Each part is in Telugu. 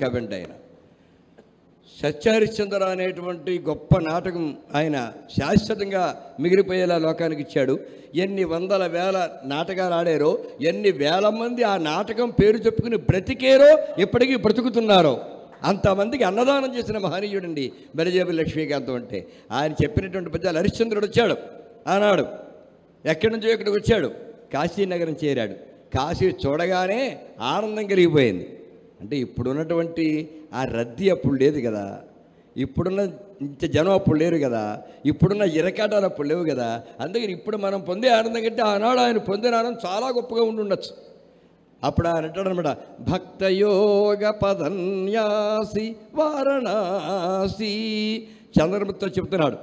కవి అండి ఆయన. సత్యహరిశ్చంద్ర అనేటువంటి గొప్ప నాటకం ఆయన శాశ్వతంగా మిగిలిపోయేలా లోకానికి ఇచ్చాడు. ఎన్ని వందల వేల నాటకాలు ఆడారో, ఎన్ని వేల మంది ఆ నాటకం పేరు చెప్పుకుని బ్రతికేరో, ఇప్పటికీ బ్రతుకుతున్నారో అంతమందికి అన్నదానం చేసిన మహనీయుడండి బలిజేబుల్ లక్ష్మీకాంతం అంటే. ఆయన చెప్పినటువంటి పద్యాలు. హరిశ్చంద్రుడు వచ్చాడు ఆనాడు, ఎక్కడి నుంచో ఇక్కడికి వచ్చాడు, కాశీనగరం చేరాడు. కాశీ చూడగానే ఆనందం కలిగిపోయింది. అంటే ఇప్పుడున్నటువంటి ఆ రద్దీ అప్పుడు లేదు కదా, ఇప్పుడున్న ఇంత జనం అప్పుడు లేరు కదా, ఇప్పుడున్న ఇరకాటాలు అప్పుడు లేవు కదా. అందుకని ఇప్పుడు మనం పొందే ఆనందం కంటే ఆనాడు ఆయన పొందిన ఆనందం చాలా గొప్పగా ఉండొచ్చు. అప్పుడు ఆయన అంటాడు అనమాట, భక్తయోగ పదన్యాసి వారణాసి. చంద్రమతితో చెప్తున్నాడు,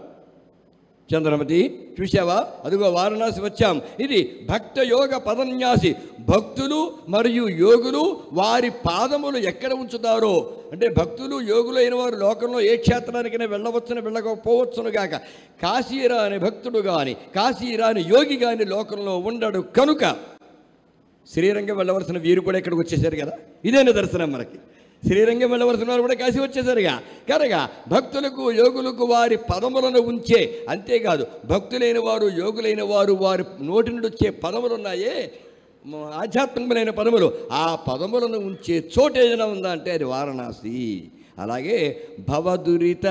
చంద్రమతి చూసావా, అదిగో వారణాసి వచ్చాం. ఇది భక్త యోగ పదన్యాసి. భక్తులు మరియు యోగులు వారి పాదములు ఎక్కడ ఉంచుతారో, అంటే భక్తులు యోగులు అయిన వారు లోకంలో ఏ క్షేత్రానికైనా వెళ్ళవచ్చును వెళ్ళకపోవచ్చును గాక, కాశీరాని భక్తుడు కానీ కాశీరాని యోగి కానీ లోకంలో ఉండడు. కనుక శ్రీరంగం వెళ్ళవలసిన వీరు కూడా ఇక్కడికి వచ్చేసారు కదా, ఇదే నిదర్శనం మనకి. శ్రీరంగం వెళ్ళవలసిన వారు కూడా కాశీ వచ్చేసరిగా. కనుక భక్తులకు యోగులకు వారి పదములను ఉంచే, అంతేకాదు భక్తులైన వారు యోగులైన వారు వారి నోటి నుండి వచ్చే పదములు ఉన్నాయే, ఆధ్యాత్మికమైన పదములు, ఆ పదములను ఉంచే చోటు ఏదైనా ఉందా అంటే అది వారణాసి. అలాగే భవదురిత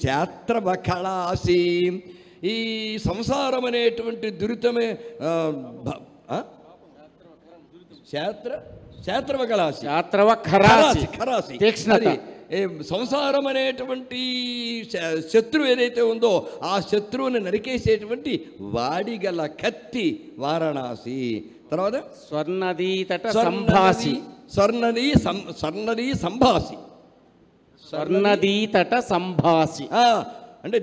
శాత్రవఖళాసి. ఈ సంసారం అనేటువంటి దురితమే సంసారం అనేటువంటి శత్రువు ఏదైతే ఉందో ఆ శత్రువుని నరికేసేటువంటి వాడిగల కత్తి వారణాసి. తర్వాత స్వర్ణదీ తట సంభాసి. స్వర్ణదీ సంభాసి. స్వర్ణదీ తట సంభాసి అంటే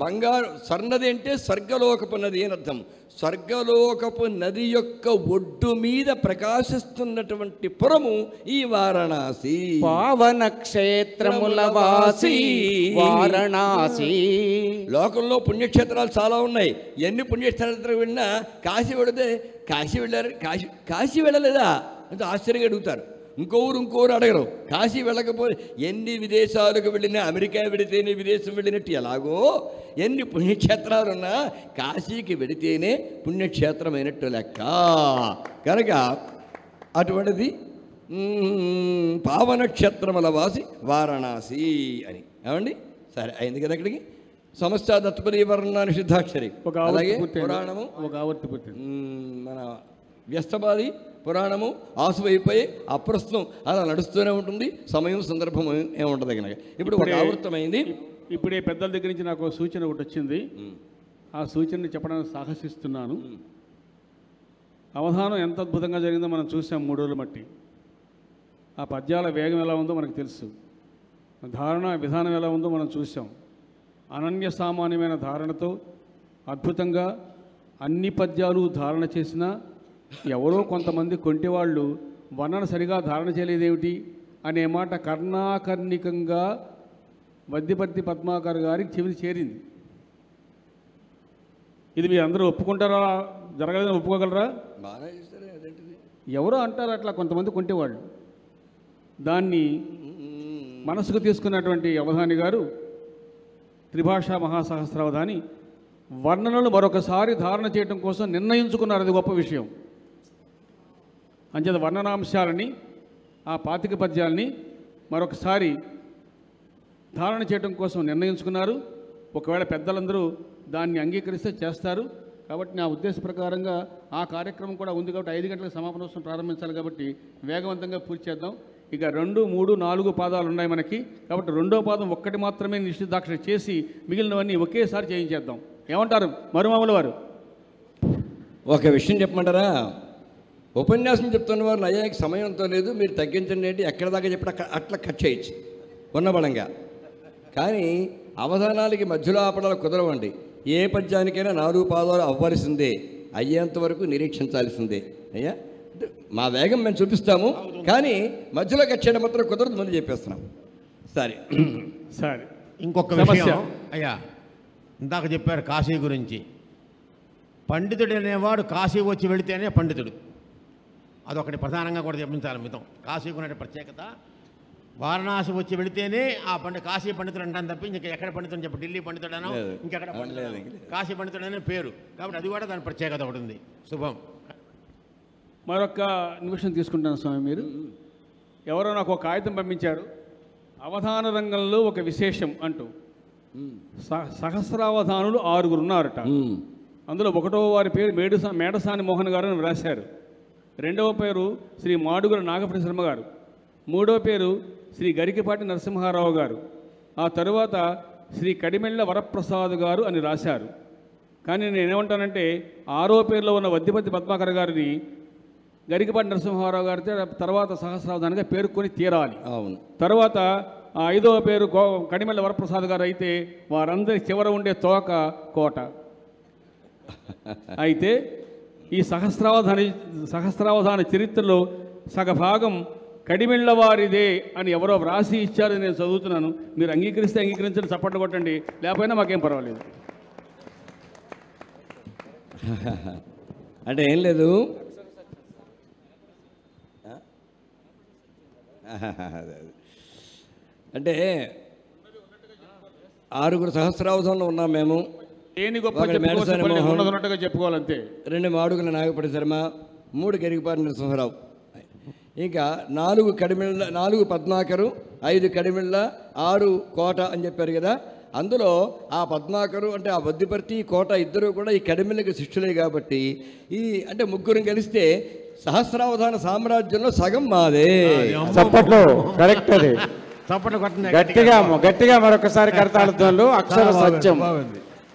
బంగారు. స్వర్ణది అంటే స్వర్గలోకపు నది అని అర్థం. స్వర్గలోకపు నది యొక్క ఒడ్డు మీద ప్రకాశిస్తున్నటువంటి పురము ఈ వారణాసి. పావన క్షేత్రముల వాసి వారణాసి. లోకంలో పుణ్యక్షేత్రాలు చాలా ఉన్నాయి. ఎన్ని పుణ్యక్షేత్రాలు వెళ్ళినా కాశీ వెళితే కాశీ వెళ్ళారు, కాశీ వెళ్ళలేదా అంటే ఆశ్చర్యంగా అడుగుతారు. ఇంకోరు అడగరు. కాశీ వెళ్ళకపోతే ఎన్ని విదేశాలకు వెళ్ళినా, అమెరికా వెళితేనే విదేశం వెళ్ళినట్టు ఎలాగో ఎన్ని పుణ్యక్షేత్రాలున్నా కాశీకి వెళితేనే పుణ్యక్షేత్రమైనట్టు లెక్క. కనుక అటువంటిది పావన క్షేత్రముల వాసి వారణాసి అని. ఏమండి సరే అయింది కదా. ఇక్కడికి సమస్త దత్తపది వర్ణ నిషిద్ధాక్షరి. అలాగే పురాణము ఒక ఆవర్తి పూర్తి. మన వ్యస్తబాది పురాణము ఆసువైపోయి అప్రస్తుతం అలా నడుస్తూనే ఉంటుంది. సమయం సందర్భం ఏముంటుంది కనుక ఇప్పుడు ఒక ఆవృత్తమైంది. ఇప్పుడే పెద్దల దగ్గర నుంచి నాకు సూచన ఒకటి వచ్చింది. ఆ సూచనని చెప్పడానికి సాహసిస్తున్నాను. అవధానం ఎంత అద్భుతంగా జరిగిందో మనం చూసాం 3 రోజుల మట్టి. ఆ పద్యాల వేగం ఎలా ఉందో మనకు తెలుసు, ధారణ విధానం ఎలా ఉందో మనం చూసాం. అనన్య సామాన్యమైన ధారణతో అద్భుతంగా అన్ని పద్యాలు ధారణ చేసినా ఎవరో కొంతమంది కొంటివాళ్ళు వర్ణన సరిగా ధారణ చేయలేదేమిటి అనే మాట కర్ణాకర్ణికంగా వద్దిపర్తి పద్మాకర్ గారికి చెవిని చేరింది. ఇది మీరు అందరూ ఒప్పుకుంటారా? జరగలేదని ఒప్పుకోగలరా? ఎవరో అంటారు అట్లా కొంతమంది కొంటేవాళ్ళు. దాన్ని మనసుకు తీసుకున్నటువంటి అవధాని గారు త్రిభాషా మహాసహస్రావధాని వర్ణనలు మరొకసారి ధారణ చేయడం కోసం నిర్ణయించుకున్నారు. అది గొప్ప విషయం. అంచేత వర్ణనాంశాలని ఆ 25 పద్యాలని మరొకసారి ధారణ చేయడం కోసం నిర్ణయించుకున్నారు. ఒకవేళ పెద్దలందరూ దాన్ని అంగీకరిస్తే చేస్తారు. కాబట్టి నా ఉద్దేశ ప్రకారంగా ఆ కార్యక్రమం కూడా ఉంది కాబట్టి 5 గంటలకు సమాపనోత్సవం ప్రారంభించాలి కాబట్టి వేగవంతంగా పూర్తి చేద్దాం. ఇక 2, 3, 4 పాదాలు ఉన్నాయి మనకి. కాబట్టి 2వ పాదం ఒక్కటి మాత్రమే నిషిద్ధాక్షర చేసి మిగిలినవన్నీ ఒకేసారి చేయించేద్దాం. ఏమంటారు మరుమాముల వారు? ఒక విషయం చెప్పమంటారా? ఉపన్యాసం చెప్తున్న వారు అయ్యాకి సమయంతో లేదు, మీరు తగ్గించండి ఏంటి, ఎక్కడ దాకా చెప్పిన అట్లా కట్ చేయొచ్చు ఉన్న బలంగా. కానీ అవధానాలకి మధ్యలో ఆపడాలు కుదరవండి. ఏ పద్యానికైనా 4 పాదాలు అవ్వాల్సిందే, అయ్యేంత వరకు నిరీక్షించాల్సిందే. అయ్యా మా వేగం మేము చూపిస్తాము, కానీ మధ్యలో కట్ చేయడం మాత్రం కుదరదు, ముందు చెప్పేస్తున్నాం. సరే సరే ఇంకొక విషయం అయ్యా, ఇందాక చెప్పారు కాశీ గురించి. పండితుడు అనేవాడు కాశీ వచ్చి వెళితేనే పండితుడు. అదొకటి ప్రధానంగా కూడా చెప్పించాలి మితం. కాశీకి ఉన్న ప్రత్యేకత, వారణాసి వచ్చి వెళితేనే ఆ కాశీ పండితుడు అంటాను తప్ప ఇంకా ఎక్కడ పండితుడు చెప్పు, ఢిల్లీ పండితుడనో ఇంకెక్కడ పండితుడు, కాశీ పండితుడనే పేరు. కాబట్టి అది కూడా దాని ప్రత్యేకత ఒకటి ఉంది. శుభం. మరొక నిమిషం తీసుకుంటాను స్వామి. మీరు ఎవరో నాకు ఒక కాగితం పంపించారు, అవధాన రంగంలో ఒక విశేషం అంటూ. సహస్రావధానులు 6 ఉన్నారట. అందులో 1వ వారి పేరు మేడసాని మోహన్ గారు అని వ్రాశారు. 2వ పేరు శ్రీ మాడుగుల నాగపతి శర్మ గారు. 3వ పేరు శ్రీ గరికిపాటి నరసింహారావు గారు. ఆ తరువాత శ్రీ కడిమెళ్ళ వరప్రసాద్ గారు అని రాశారు. కానీ నేనేమంటానంటే 6వ పేరులో ఉన్న వద్దిపతి పద్మాకర్ గారిని గరికిపాటి నరసింహారావు గారితో తర్వాత సహస్రావధానిగా పేర్కొని తీరాలి. అవును. తర్వాత 5వ పేరు కడిమెళ్ళ వరప్రసాద్ గారు అయితే వారందరి చివర ఉండే తోక కోట. అయితే ఈ సహస్రావధాన చరిత్రలో సగభాగం కడిమెళ్ళ వారిదే అని ఎవరో వ్రాసి ఇచ్చారని నేను చదువుతున్నాను. మీరు అంగీకరిస్తే అంగీకరించండి, చప్పట్లు కొట్టండి, లేకపోయినా మాకేం పర్వాలేదు. అంటే ఏం లేదు, అంటే 6 సహస్రావధానంలో ఉన్నాం మేము. దేని గొప్ప ఉన్నట్టుగా చెప్పుకోవాలంతే. 2 మాడుగుల నాగపతి శర్మ, 3 గరికిపాటి నరసింహారావు, ఇంకా 4 కడిమెళ్ళ, 4 పద్మాకరు, 5 కడిమెళ్ళ, 6 కోట అని చెప్పారు కదా. అందులో ఆ పద్మాకరు అంటే ఆ వద్దిపర్తి కోట ఇద్దరు కూడా ఈ కడిమెళ్ళకి శిష్యులే కాబట్టి ఈ అంటే ముగ్గురు కలిస్తే సహస్రావధాన సామ్రాజ్యంలో సగం మాదే. చప్పట్లు కరెక్ట్. అది చప్పట్లు కొట్టండి గట్టిగా గట్టిగా మరొకసారి కర్తాళధ్వనులు. అక్షర సత్యం.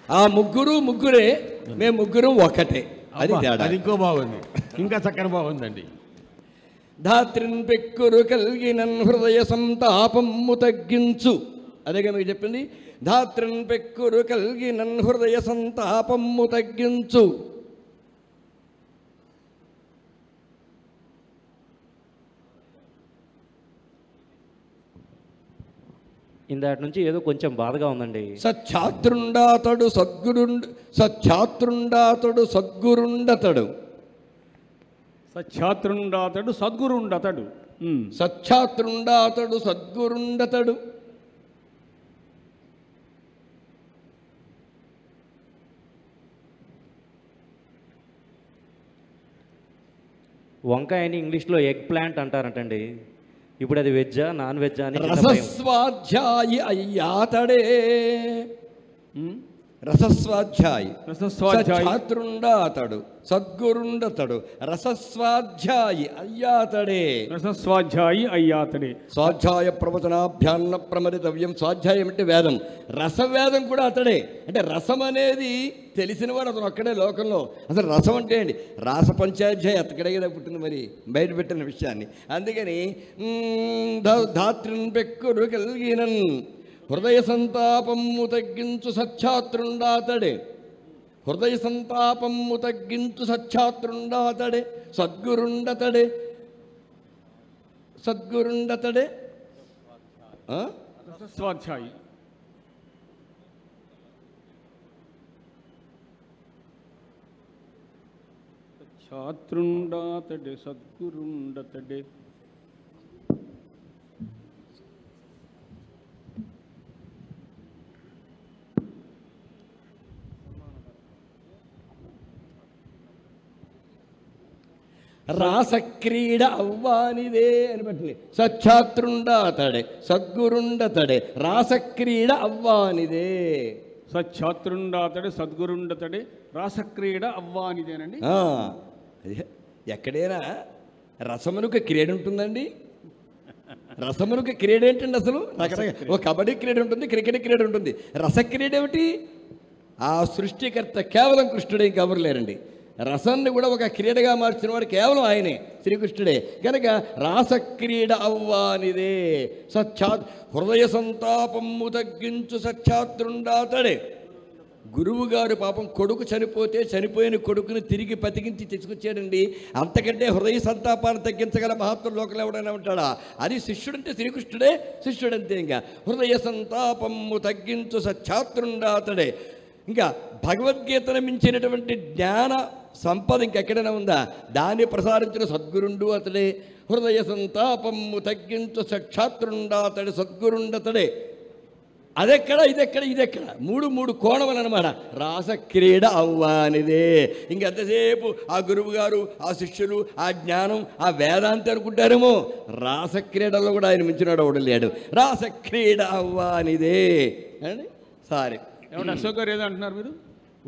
ఆ ముగ్గురే, మేము ముగ్గురు ఒకటే. అది తేడా. అది ఇంకో బాగుంది, ఇంకా చక్కని బాగుందండి. ధాత్రిన్ పెక్కురు కలిగినన్ హృదయ సంతాపము తగ్గించు. అదేగా మీకు చెప్పింది. ధాత్రిన్ పెక్కురు కలిగినన్ హృదయ సంతాపము తగ్గించు. ఇందాటి నుంచి ఏదో కొంచెం బాధగా ఉందండి. సచ్ఛాత్రుండాతడు సద్గురుండతడు. సచ్ఛాత్రుండాతడు సద్గురుండతడు. సచ్ఛాత్రుండాతడు సద్గురుండతడు. వంకాయని ఇంగ్లీష్లో ఎగ్ ప్లాంట్ అంటారంటండి. ఇప్పుడు అది వెజ్జా నాన్ వెజ్జా అని రసస్వాధ్యాయి అయ్యాతడే. రసస్వాధ్యాయి సచ్ఛాత్రుండాతడు సద్గురుండతడు. రసస్వాధ్యాయి అయ్యాతడే. స్వాధ్యాయ ప్రవచనాభ్యాన్న ప్రమరితవ్యం. స్వాధ్యాయం అంటే వేదం, రసవేదం కూడా అతడే. అంటే రసం అనేది తెలిసిన వాడు అతను ఒక్కడే లోకంలో. అసలు రసం అంటే అండి రాస పంచాధ్యాయ అతకడే కదా పుట్టింది, మరి బయట పెట్టిన విషయాన్ని. అందుకని ధాత్రిన్ పెక్కురు కలిగినన్ హృదయ సంతాపము తగ్గించు సచ్ఛాత్రుండాతడే. హృదయ సంతాపము తగ్గించు సచ్ఛాత్రుండాతడే. సద్గురుండతడే. స్వాధ్యాయి. సచ్ఛాత్రుండాతడే సద్గురుండతడే. రాసక్రీడ అవ్వానిదే అని పట్టింది. సచ్ఛాత్రుండాతడే సద్గురుండతడే. రాసక్రీడ అవ్వానిదే. సచ్ఛాత్రుండాతడే సద్గురుండతడే. రాసక్రీడ అవ్వానిదేనండి. ఎక్కడైనా రసమునకు క్రీడ ఉంటుందండి. రసమునకు క్రీడ ఏంటండి అసలు? ఒక కబడ్డీ క్రీడ ఉంటుంది, క్రికెట్ క్రీడ ఉంటుంది. రసక్రీడ ఏమిటి? ఆ సృష్టికర్త కేవలం కృష్ణుడే, ఇంకెవరు లేరండి. రసాన్ని కూడా ఒక క్రీడగా మార్చిన వాడు కేవలం ఆయనే, శ్రీకృష్ణుడే. కనుక రాసక్రీడ అవ్వానిదే. హృదయ సంతాపము తగ్గించు సచ్ఛాత్రుండాతడే. గురువు గారు పాపం కొడుకు చనిపోతే చనిపోయిన కొడుకుని తిరిగి బతికించి తీసుకొచ్చాడండి. అంతకంటే హృదయ సంతాపాన్ని తగ్గించగల మహాత్ముడు లోకంలో ఎవడైనా ఉంటాడా? అది శిష్యుడంటే శ్రీకృష్ణుడే, శిష్యుడంతే. ఇంకా హృదయ సంతాపము తగ్గించు సచ్ఛాత్రుండాతడే. ఇంకా భగవద్గీతను మించినటువంటి జ్ఞాన సంపద ఇంకెక్కడైనా ఉందా? దాన్ని ప్రసారించిన సద్గురుండు అతడే, హృదయ సంతాపము తగ్గించు సాక్షాత్రుండా అతడు సద్గురుండతడే. అదెక్కడ, ఇదెక్కడ, ఇదెక్కడ, మూడు కోణములు అనమాట. రాసక్రీడ అవ్వానిదే. ఇంకెంతసేపు ఆ గురువు గారు, ఆ శిష్యులు, ఆ జ్ఞానం, ఆ వేదాంతి అనుకుంటారేమో. రాసక్రీడల్లో కూడా ఆయన మించినాడు అవడం లేడు. రాసక్రీడ అవ్వానిదే అని. సరే, ఏమంటే అశోక్ గారు ఏదో అంటున్నారు మీరు?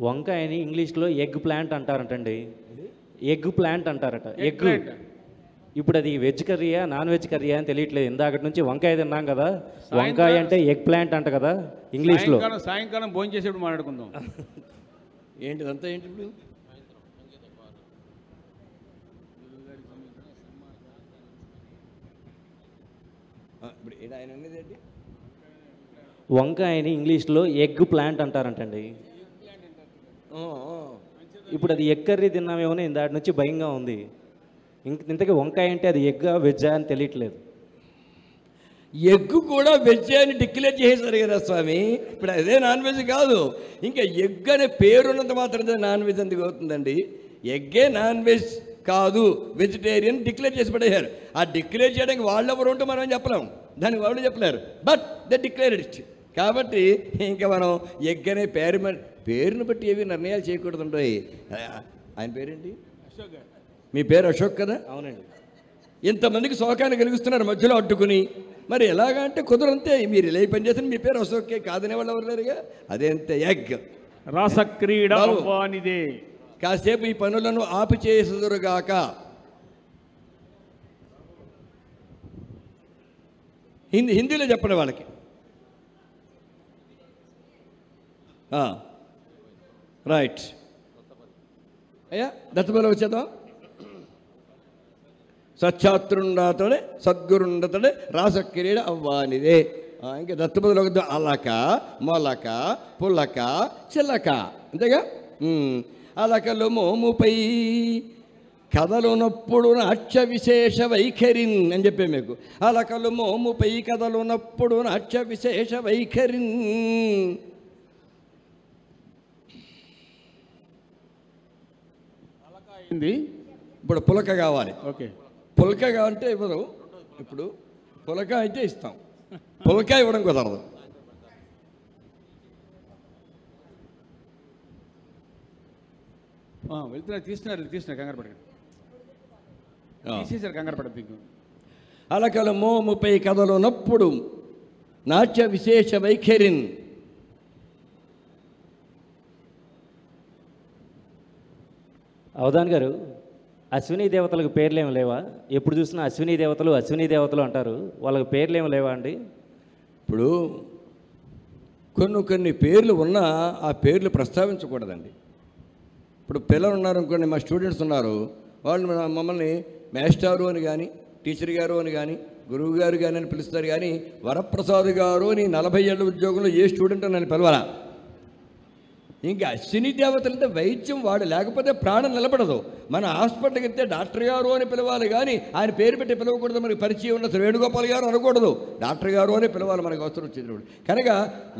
వంకాయని ఇంగ్లీష్లో ఎగ్ ప్లాంట్ అంటారంటండి. ఎగ్ ప్లాంట్ అంటారట. ఎగ్. ఇప్పుడు అది వెజ్ కర్రీయా నాన్ వెజ్ కర్రీయా అని తెలియట్లేదు. ఇందాకటి నుంచి వంకాయ తిన్నాం కదా, వంకాయ అంటే ఎగ్ ప్లాంట్ అంట కదా ఇంగ్లీష్లో. సాయంకాలం భోజనం చేసేప్పుడు మాట్లాడుకుందాం. ఏంటిదంతా ఏంటి ఇప్పుడు? ఇప్పుడు ఆయన అనేది ఏంటి? వంకాయని ఇంగ్లీష్లో ఎగ్ ప్లాంట్ అంటారంటండి. ఇప్పుడు అది ఎగ్ కర్రీ తిన్నామేమో ఇందాటి నుంచి భయంగా ఉంది. ఇంతకీ వంకాయ అంటే అది ఎగ్గా వెజ్జా అని తెలియట్లేదు. ఎగ్గు కూడా వెజ్ అని డిక్లేర్ చేసేసారు కదా స్వామి. ఇప్పుడు అదే నాన్ వెజ్ కాదు. ఇంకా ఎగ్ అనే పేరున్నంత మాత్రం నాన్ వెజ్ ఎందుకు అవుతుందండి? ఎగ్గే నాన్ వెజ్ కాదు, వెజిటేరియన్ డిక్లేర్ చేసి పడేశారు. ఆ డిక్లేర్ చేయడానికి వాళ్ళు ఎవరు ఉంటే మనం చెప్పలేము, దానికి వాళ్ళు చెప్పలేరు. But they declared it. కాబట్టి ఇంకా మనం ఎగ్ అనే పేరును బట్టి ఏవి నిర్ణయాలు చేయకూడదు ఉంటాయి. ఆయన పేరేంటి? అశోక్ గారు. మీ పేరు అశోక్ కదా? అవునండి. ఇంతమందికి శోకాన్ని కలిగిస్తున్నారు మధ్యలో అడ్డుకుని. మరి ఎలాగా అంటే కుదరంతే. మీరు ఇలా పని చేసిన మీ పేరు అశోకే కాదనే వాళ్ళు ఎవరు లేరుగా. అదేంతే ఎగ్. రాసక్రీడ అవ్వానిదే. కాసేపు ఈ పనులను ఆపి చేసుదురుగాక. హిందీలో చెప్పండి వాళ్ళకి. రైట్ అయ్యా, దత్తబలం వచ్చేద్దాం. సచ్ఛాత్రుండతడే సద్గురుండతడే రాసక్రీడ అవ్వానిదే. ఇంకా దత్తబదులు ఒక అలక, మొలక, పుల్లక, చిల్లక, అంతేగా. అలకలు మోముపై కథలునప్పుడు నాట్య విశేష వైఖరిన్ అని చెప్పే మీకు. అలకలు మోముపై కథలునప్పుడు నాట్య విశేష వైఖరిన్. ఇప్పుడు పులక కావాలి. ఓకే, పులక కావాలంటే ఇవ్వదు. ఇప్పుడు పులక అయితే ఇస్తాం, పులక ఇవ్వడం కుదరదు. వెళ్తున్నారు, తీస్తున్నారు కంగారు పడకండి. తీసేసారు, కంగారు పడద్దు. అలకల మోముపై కథలునప్పుడు నాట్య విశేష వైఖరిన్. అవధాన్ గారు, అశ్విని దేవతలకు పేర్లు ఏమి లేవా? ఎప్పుడు చూసినా అశ్విని దేవతలు అంటారు. వాళ్ళకి పేర్లు ఏమి లేవా అండి? ఇప్పుడు కొన్ని పేర్లు ఉన్నా ఆ పేర్లు ప్రస్తావించకూడదండి. ఇప్పుడు పిల్లలు ఉన్నారు అనుకోండి, మా స్టూడెంట్స్ ఉన్నారు, వాళ్ళు మమ్మల్ని మేస్టారు అని కానీ, టీచర్ గారు అని కానీ, గురువు గారు కానీ అని పిలుస్తారు. కానీ వరప్రసాద్ గారు అని 40 ఏళ్ళ ఉద్యోగంలో ఏ స్టూడెంట్ నన్ను పిలవాలా? ఇంకా అశ్విని దేవతలు అంటే వైద్యం, వాడు లేకపోతే ప్రాణం నిలబడదు. మన హాస్పిటల్కి వెళ్తే డాక్టర్ గారు అని పిలవాలి, కానీ ఆయన పేరు పెట్టి పిలవకూడదు. మనకి పరిచయం ఉన్న వేణుగోపాల్ గారు అనకూడదు, డాక్టర్ గారు అని పిలవాలి మనకు అవసరం వచ్చినప్పుడు. కనుక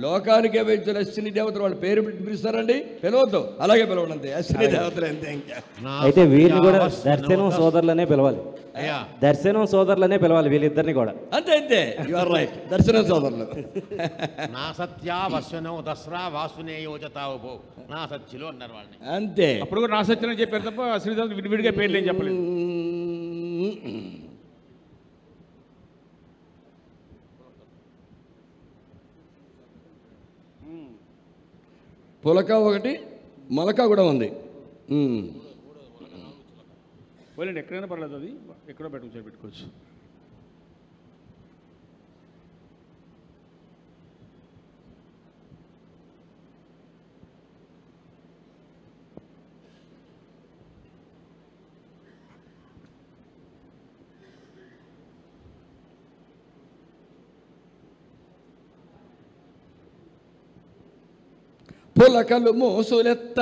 లోకానికే వైద్యులు అశ్విని దేవతలు వాళ్ళు పేరు పెట్టి పిలుస్తారండి, పిలవద్దు, అలాగే పిలవండి, అంతే. అశ్విని దేవతలు అంతే. ఇంకా అయితే వీరిని కూడా దర్శనం సోదరులనే పిలవాలి. దర్శనం సోదరులనే పిలవాలి వీళ్ళిద్దరిని కూడా. అంతే అంతే, యు ఆర్ రైట్. దర్శనం సోదరులు. నా సత్యా వశ్వనో దసరా వాసునేయోజతావు నా సత్యులు అన్నారు వాళ్ళని. అంతే. అప్పుడు కూడా నా సత్యం అని చెప్పారు తప్ప శ్రీదేవి విడివిడిగా పేర్లు ఏం చెప్పలేదు. పులక ఒకటి, మొలక కూడా ఉంది. పోలేండి, ఎక్కడైనా పర్లేదు, అది ఎక్కడో పెట్టుకోవచ్చు. పులకలు మోసులెత్త,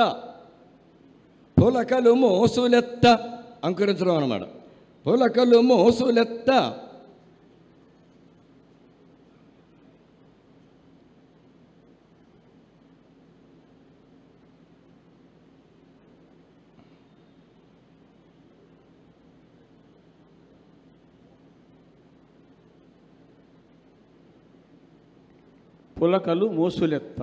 పులకలు మోసులెత్త అంకురించడం అన్నమాట. పులకలు మోసులెత్త పులకలు మోసులెత్త.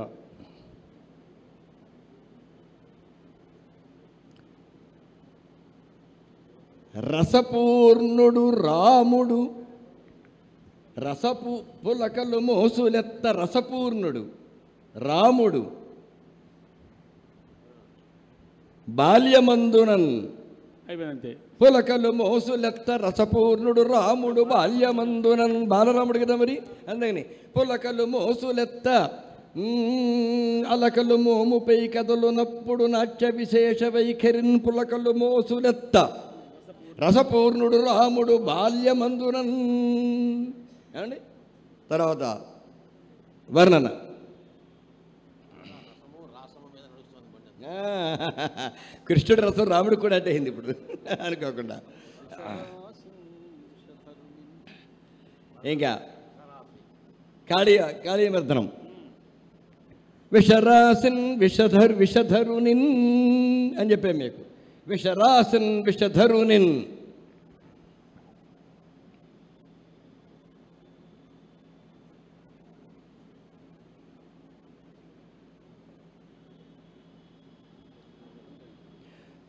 రసపూర్ణుడు రాముడు. పులకలు మోసులెత్త రసపూర్ణుడు రాముడు బాల్యమందునన్. అయిపోయిందంతే. పులకలు మోసులెత్త రసపూర్ణుడు రాముడు బాల్యమందునన్. బాలరాముడు కదా మరి, అందుకని పులకలు మోసులెత్త అలకలు మోముపై కదలునప్పుడు నాట్య విశేష వైఖరిన్. పులకలు మోసులెత్త రసపూర్ణుడు రాముడు బాల్యమందునన్. ఏమండి తర్వాత వర్ణన. కృష్ణుడి రసం రాముడికి కూడా అంటే అయింది ఇప్పుడు అనుకోకుండా. ఇంకా కాళీమర్దనం. విషరాసిన్ విషధరునిన్ అని చెప్పాను మీకు. విషరాసిన్ విషధరునిన్.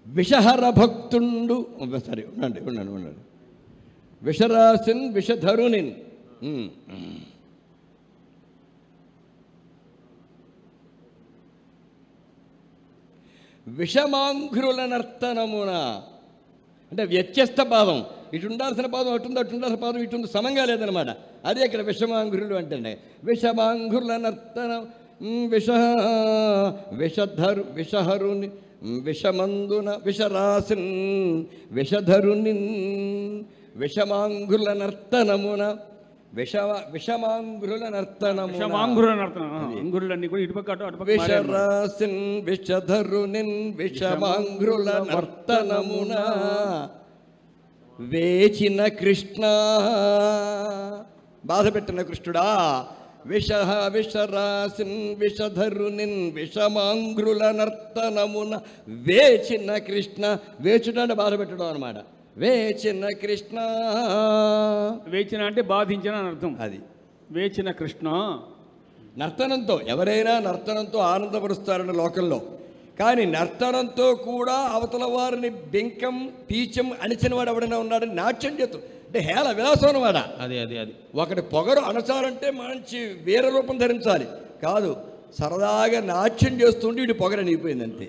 విషహర భక్తుండు. సరే ఉండండి. విషరాసిన్ విషధరునిన్. విషమాంఘ్రుల నర్తనమున అంటే వ్యత్యస్త పాదం. ఇటు ఉండాల్సిన పాదం అటుంది, అటు ఉండాల్సిన పాదం ఇటు ఉంది, సమంగా లేదనమాట. అదే ఇక్కడ విషమాంఘ్రులు అంటే. విషమాంఘ్రుల నర్తనం విషహరుని విషమందున విషరాసిన్ విషధరునిన్. విషమాంఘ్రుల నర్తనమున విషమాంఘ్రుల నర్తనమున. అంగురులన్నీ కూడా ఇటుపక్క అటుపక్క. విషరాసిన్ విషధరునిన్ విషమాంఘ్రుల నర్తనమున వేచిన కృష్ణ. బాధ పెట్టిన కృష్ణుడా. విషరాసిన్ విషధరునిన్ విషమాంఘ్రుల నర్తనమున వేచిన కృష్ణ. వేచుడంటే బాధ పెట్టడం అనమాట. వేచిన కృష్ణ. వేచిన అంటే బాధించిన అని అర్థం. అది వేచిన కృష్ణ. నర్తనంతో ఎవరైనా నర్తనంతో ఆనందపరుస్తారన్న లోకంలో, కానీ నర్తనంతో కూడా అవతల వారిని బెంకం పీచం అణిచిన వాడు ఎవడైనా ఉన్నాడని నాట్యం చేస్తూ అంటే హేళ విలాసం అన్నమాట. అది ఒకటి పొగరు అణచాలంటే మంచి వీర రూపం ధరించాలి. కాదు, సరదాగా నాట్యం చేస్తుంటే వీడి పొగరు అణిగిపోయింది అంతే.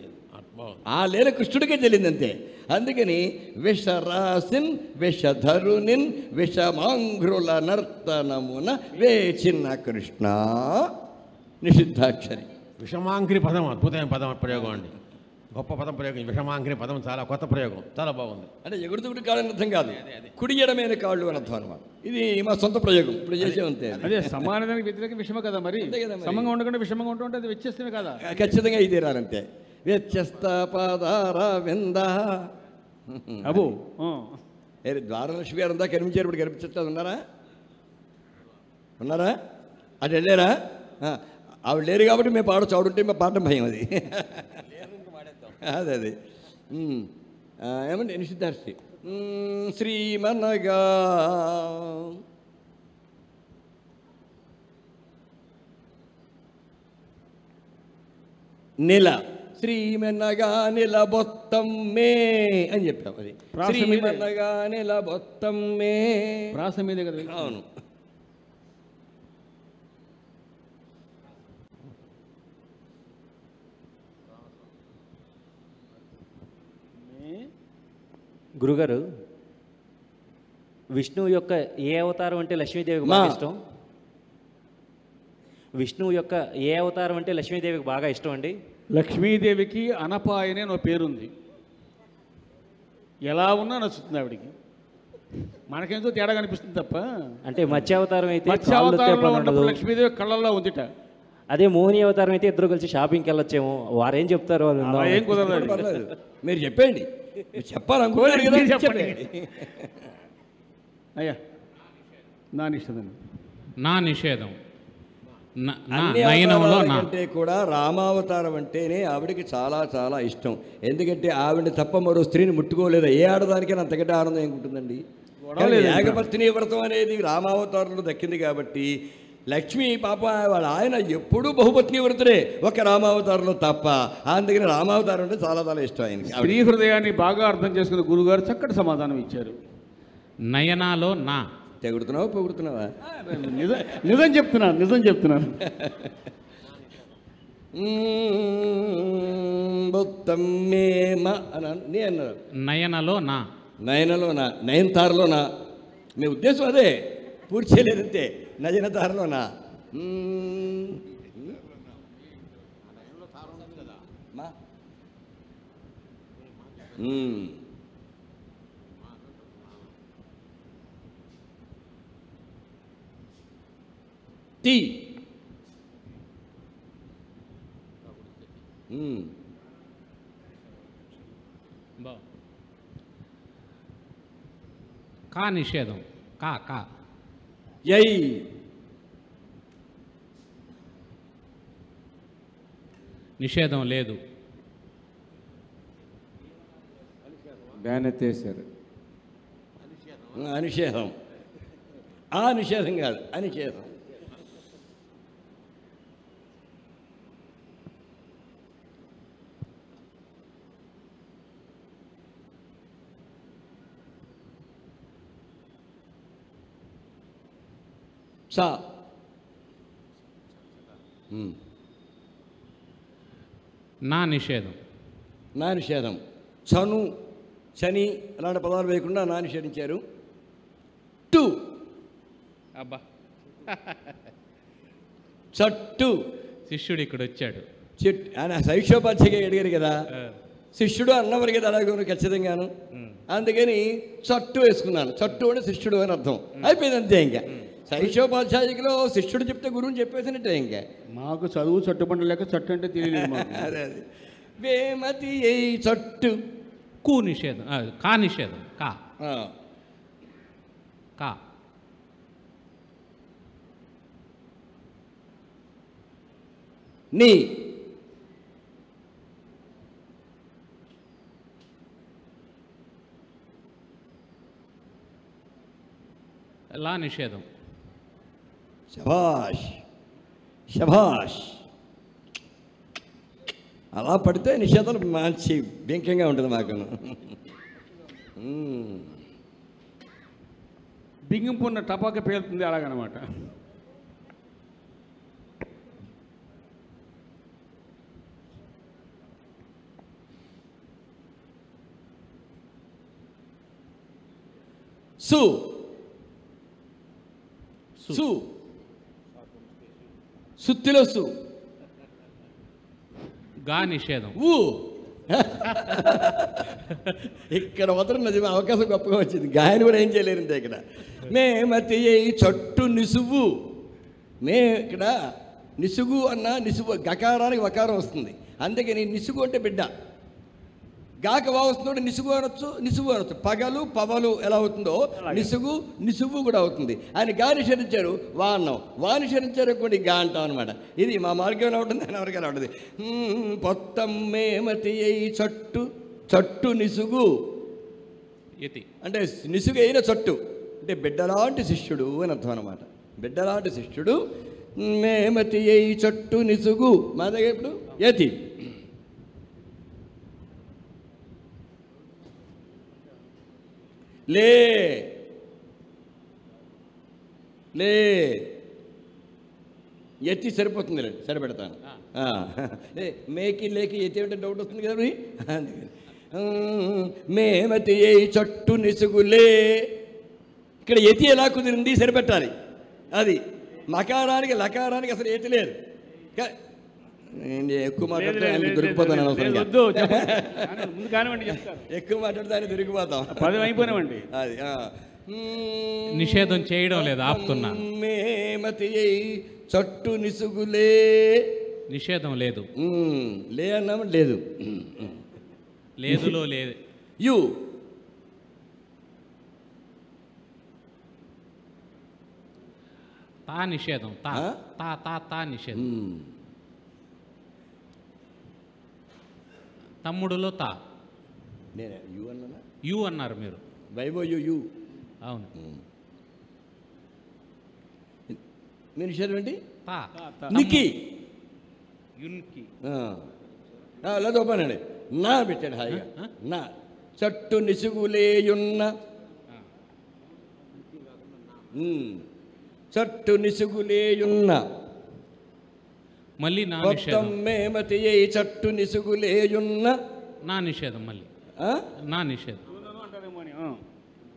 ఆ లేని కృష్ణుడికే తెలియదు అంతే. అందుకని విషరాసిన్ విషధరునిన్ విషమాంఘ్రుల నర్తనమున వేచిన కృష్ణ. నిషిద్ధాక్షరి. విషమాంఘ్రి పదం అద్భుతమైన పదం ప్రయోగం అండి. గొప్ప పదం ప్రయోగం. విషమాంఘ్రి పదం చాలా కొత్త ప్రయోగం, చాలా బాగుంది. అంటే ఎగుడుతుగుడు కాళ్ళు అని అర్థం కాదు, కుడియడమైన కాళ్ళు అని అర్థం అనమాట. ఇది మా సొంత ప్రయోగం, ఇప్పుడు చేసే అంతే. అదే సమానానికి వ్యతిరేక విషమ కదా మరి. సమంగా ఉండకుండా విషమంగా ఉంటుంటే అది వ్యత్యస్తమే కదా. ఖచ్చితంగా ఇది రానంతే. వ్యత్యస్త పాదార వింద. అబో ద్వారలక్ష్మి గారు అంతా కనిపించారు. ఇప్పుడు కనిపించట్లేదు. ఉన్నారా అటు వెళ్ళారా? ఆవిడ లేరు కాబట్టి మేము పాడచ్చు. ఆవిడుంటే మేము పాడటం భయం. అది అదే ఏమండి నిషిద్ధార్చి. శ్రీమనగా నెల శ్రీమనగా నిలబొత్తం మే అని చెప్పాం. అది శ్రీమనగా నిలబొత్తం మే ప్రాస మీదే కదా. అవును. గురుగారు, విష్ణువు యొక్క ఏ అవతారం అంటే లక్ష్మీదేవికి బాగా ఇష్టం? విష్ణువు యొక్క ఏ అవతారం అంటే లక్ష్మీదేవికి బాగా ఇష్టం అండి? లక్ష్మీదేవికి అనపాయనే ఒక పేరుంది. ఎలా ఉన్నా నచ్చుతుంది ఆవిడికి. మనకేంతో తేడా కనిపిస్తుంది తప్ప. అంటే మత్స్యావతారం అయితే లక్ష్మీదేవి కళ్ళల్లో ఉందిట. అదే మోహిని అవతారం అయితే ఇద్దరు కలిసి షాపింగ్కి వెళ్ళొచ్చేమో. వారేం చెప్తారు? ఏం కుదరదు. మీరు చెప్పండి. చెప్పాలనుకోలేదు కదా, చెప్పండి. అయ్యా నా నిషేధం. నా నిషేధం అంటే కూడా రామావతారం అంటేనే ఆవిడకి చాలా చాలా ఇష్టం. ఎందుకంటే ఆవిడని తప్ప మరో స్త్రీని ముట్టుకోలేదు. ఏ ఆడదానికైనా అంతకంటే ఆనందం ఏముంటుందండి? ఏకపత్ని వ్రతం అనేది రామావతారంలో దక్కింది కాబట్టి లక్ష్మి పాప వాళ్ళ ఆయన ఎప్పుడూ బహుపత్ని వృతుడే, ఒక రామావతారంలో తప్ప. అందుకని రామావతారం అంటే చాలా చాలా ఇష్టం ఆయనకి. స్త్రీ హృదయాన్ని బాగా అర్థం చేసుకున్న గురుగారు చక్కటి సమాధానం ఇచ్చారు. నయనాలో నా. తెగుడుతున్నావా పొగుడుతున్నావా? నిజం చెప్తున్నాను. మొత్తం మేమ అని అన్నారు. నయనలో నా. నయనలోనా, నయనతారలోనా? మీ ఉద్దేశం అదే, పూర్తి చేయలేదంతే. నయనతారలోనా? టీ. కా నిషేధం. కా కా. యై. నిషేధం లేదు. బ్యాన్ ఎత్తేసారు. అనిషేధం. ఆ నిషేధం కాదు, అనిషేధం. సా. నా నిషేధం. నా నిషేధం. చను, చని అలాంటి పదాలు వేయకుండా నా నిషేధించారు. టు. అబ్బా, చట్టు. శిష్యుడు ఇక్కడ వచ్చాడు. చెట్టు ఆయన శైశోపాధ్యాయుగా అడిగారు కదా, శిష్యుడు అన్నవారు కదా అలాగే ఖచ్చితంగాను. అందుకని చట్టు వేసుకున్నాను. చట్టు అంటే శిష్యుడు అని అర్థం. అయిపోయింది అంతే. ఇంకా శైశోపాధ్యాయులో శిష్యుడు చెప్తే గురువుని చెప్పేసినట్టే. ఇంకా మాకు చదువు చట్టుబండ లేక చట్టు అంటే తెలియలేదు. అదే అదే. వేమతి చట్టు. కు నిషేధం. కా నిషేధం. కా కా. నీ. లా నిషేధం. శభాష్ శభాష్. అలా పడితే నిషేధం మంచి బెంకంగా ఉంటుంది మాకు. బిగింపు ఉన్న టపాక పేలుతుంది అలాగనమాట. సు. సు. సుత్తిలో సు. గా నిషేధం. ఊ. ఇక్కడ మాత్రం నిజమే అవకాశం గొప్పగా వచ్చింది. గాయని కూడా ఏం చేయలేరు ఇంతే. ఇక్కడ మేమతి చట్టు నిసువు. ఇక్కడ నిసుగు అన్న నిసుగు గకారానికి వకారం వస్తుంది. అందుకని నిసుగు అంటే బిడ్డ. గాక వా వస్తుందో నిసుగు అనొచ్చు, నిసుగు అనొచ్చు. పగలు పవలు ఎలా అవుతుందో నిసుగు నిసుగు కూడా అవుతుంది. ఆయన గా నిషేధించారు, వా అన్నాం. వా నిషేధించారు కొన్ని గా అంటాం అనమాట. ఇది మా మార్గం ఎలా ఉంటుంది, ఆయన ఎవరికైనా ఉంటుంది. పొత్తం మేమతి చట్టు. చట్టు నిసుగు యతి అంటే నిసుగు అయిన చట్టు అంటే బిడ్డలాంటి శిష్యుడు అని అర్థం అనమాట. బిడ్డలాంటి శిష్యుడు. మేమతి చట్టు నిసుగు. మా దగ్గర ఇప్పుడు యతి. లే. లే. ఎత్తి సరిపోతుంది రండి, సరిపెడతాను. మేకి లేకి ఎత్తి అంటే డౌట్ వస్తుంది కదా మరి. అందుకని మేమతి చట్టు నిసుగులే. ఇక్కడ ఎతి ఎలా కుదిరింది సరిపెట్టాలి. అది మకారానికి లకారానికి అసలు ఎతి లేదు. నేను ఎక్కువ మాట్లాడితే ఆయన దొరికిపోతాను అనవసరంగా. ఎక్కువ మాట్లాడితే ఆయన దొరికిపోతాం. 10 అయిపోయినామండి. అది నిషేధం చేయడం లేదు, ఆపుతున్నా. మేమతి చట్టు నిసుగులే. నిషేధం లేదు. లే అన్నాము లేదు. లేదులో లేదు. యు. తా నిషేధం. తా తా తా తా నిషేధం. తమ్ముడులో తా. నేనే యు అన్నా. యు అన్నారు మీరు. Vivo you. అవును. మీ నిషేధం ఏంటి? తా నికి యుల్కి లేదా ఒప్పనండి. నా పెట్టాడు హాయిగా. నా చట్టు నిసుగులేయున్న చట్టు నిసుగులేయున్న మళ్ళీ నా మొత్తం నిషేధం. మేమతి చట్టు నిసుగులేయున్న నా నిషేధం మళ్ళీ నా నిషేధం.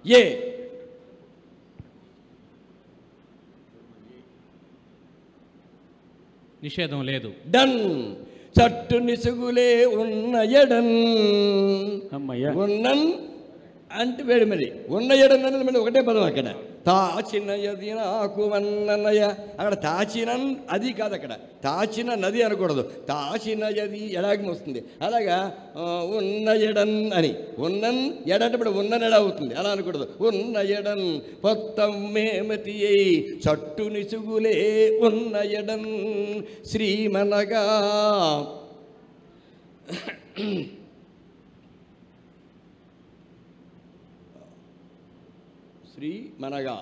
ఏ నిషేధం లేదు. డన్ చట్టు నిసుగులే ఉన్న ఎడన్ అమ్మయ్యా. ఉన్నన్ అంటే వేడి మరి ఉన్న ఎడన్ అనేది మళ్ళీ ఒకటే పదం అక్కడ. తాచినయది నాకు వన్ననయ అక్కడ తాచినన్ అది కాదు, అక్కడ తాచిన నది అనకూడదు, తాచినయది ఎడాగం వస్తుంది. అలాగా ఉన్న ఎడన్ అని ఉన్నన్ ఎడంటే ఇప్పుడు ఉన్ననెడ అవుతుంది, అలా అనకూడదు. ఉన్న ఎడన్ పొత్తం మేమతి చట్టు నిసుగులే ఉన్న ఎడన్ శ్రీమనగా శ్రీ మనగా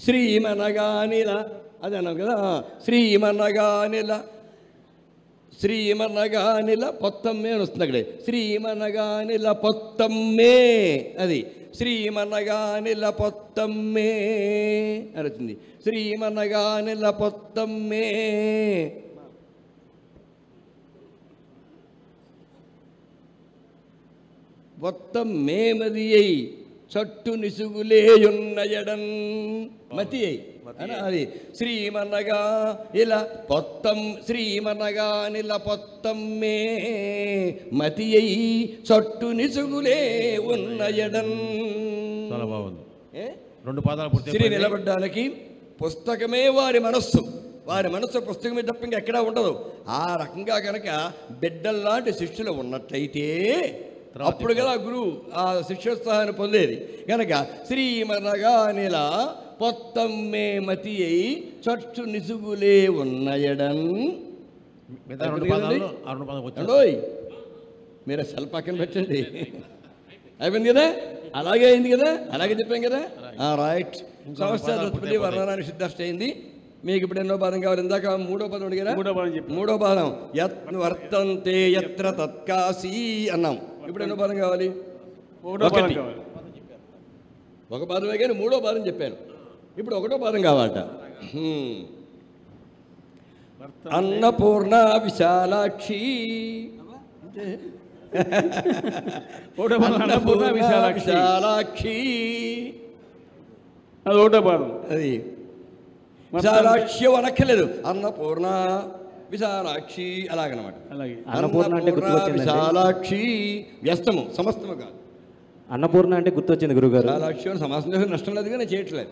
శ్రీమనగానిల అది అన్నాం కదా. శ్రీమనగానిల పొత్తమ్మే అని వస్తుంది అక్కడే. శ్రీమనగానిల పొత్తమ్మే అది శ్రీమనగానిల పొత్తమ్మే అని వచ్చింది. శ్రీమనగానిల పొత్తమ్మే పొత్తం మేమదియై చట్టు నిసుగులేయున్న ఎడన్ మతి అది శ్రీమనగా ఇలా పొత్తం శ్రీమనగానిల పొత్తమ్మే మతి అయి చట్టు నిసుగులే ఉన్న ఎడన్. చాలా బాగుంది. 2 పాదాలు పూర్తి. శ్రీ నిలబడ్డానికి పుస్తకమే వారి మనస్సు, వారి మనస్సు పుస్తకమే తప్ప ఇంకా ఎక్కడా ఉండదు. ఆ రకంగా కనుక బిడ్డల్లాంటి శిష్యులు ఉన్నట్లయితే అప్పుడు కదా గురువు ఆ శిష్యోత్సాహాన్ని పొందేది. కనుక శ్రీమనగానిల పొత్తమ్మే మతి అయి చట్టు నిసుగులే ఉన్న ఎడన్. మీరు అసలు పక్కన పెట్టండి. అయిపోయింది కదా, అలాగే అయింది కదా, అలాగే చెప్పాం కదా. రైట్. సంవత్సరాలు వర్ణనాన్ని సిద్ధాష్ట అయింది. మీకు ఇప్పుడు ఎన్నో పాదం కావాలి? ఇందాక 3వ పదం అడిగారా? 3వ పాదం వర్తంతే యత్ర తత్కాశీ అన్నాం. ఇప్పుడు ఎన్నో పాదం కావాలి? ఒక పాదమే కానీ 3వ పాదం చెప్పాను. ఇప్పుడు 1వ పాదం కావాలట. అన్నపూర్ణ విశాలాక్షి విశాలాక్షి అది 1వ పాదం. అది విశాలాక్షి అనక్కర్లేదు, అన్నపూర్ణ విశాలాక్షి అలాగనమాట. అన్నపూర్ణ అంటే గుర్తుకొచ్చింది. విశాలాక్షి వ్యస్తము సమస్తము కాదు. అన్నపూర్ణ అంటే గుర్తొచ్చింది గురుగారు. విశాలాక్షి అని సమాసం చేసిన నష్టం లేదు కానీ చేయట్లేదు.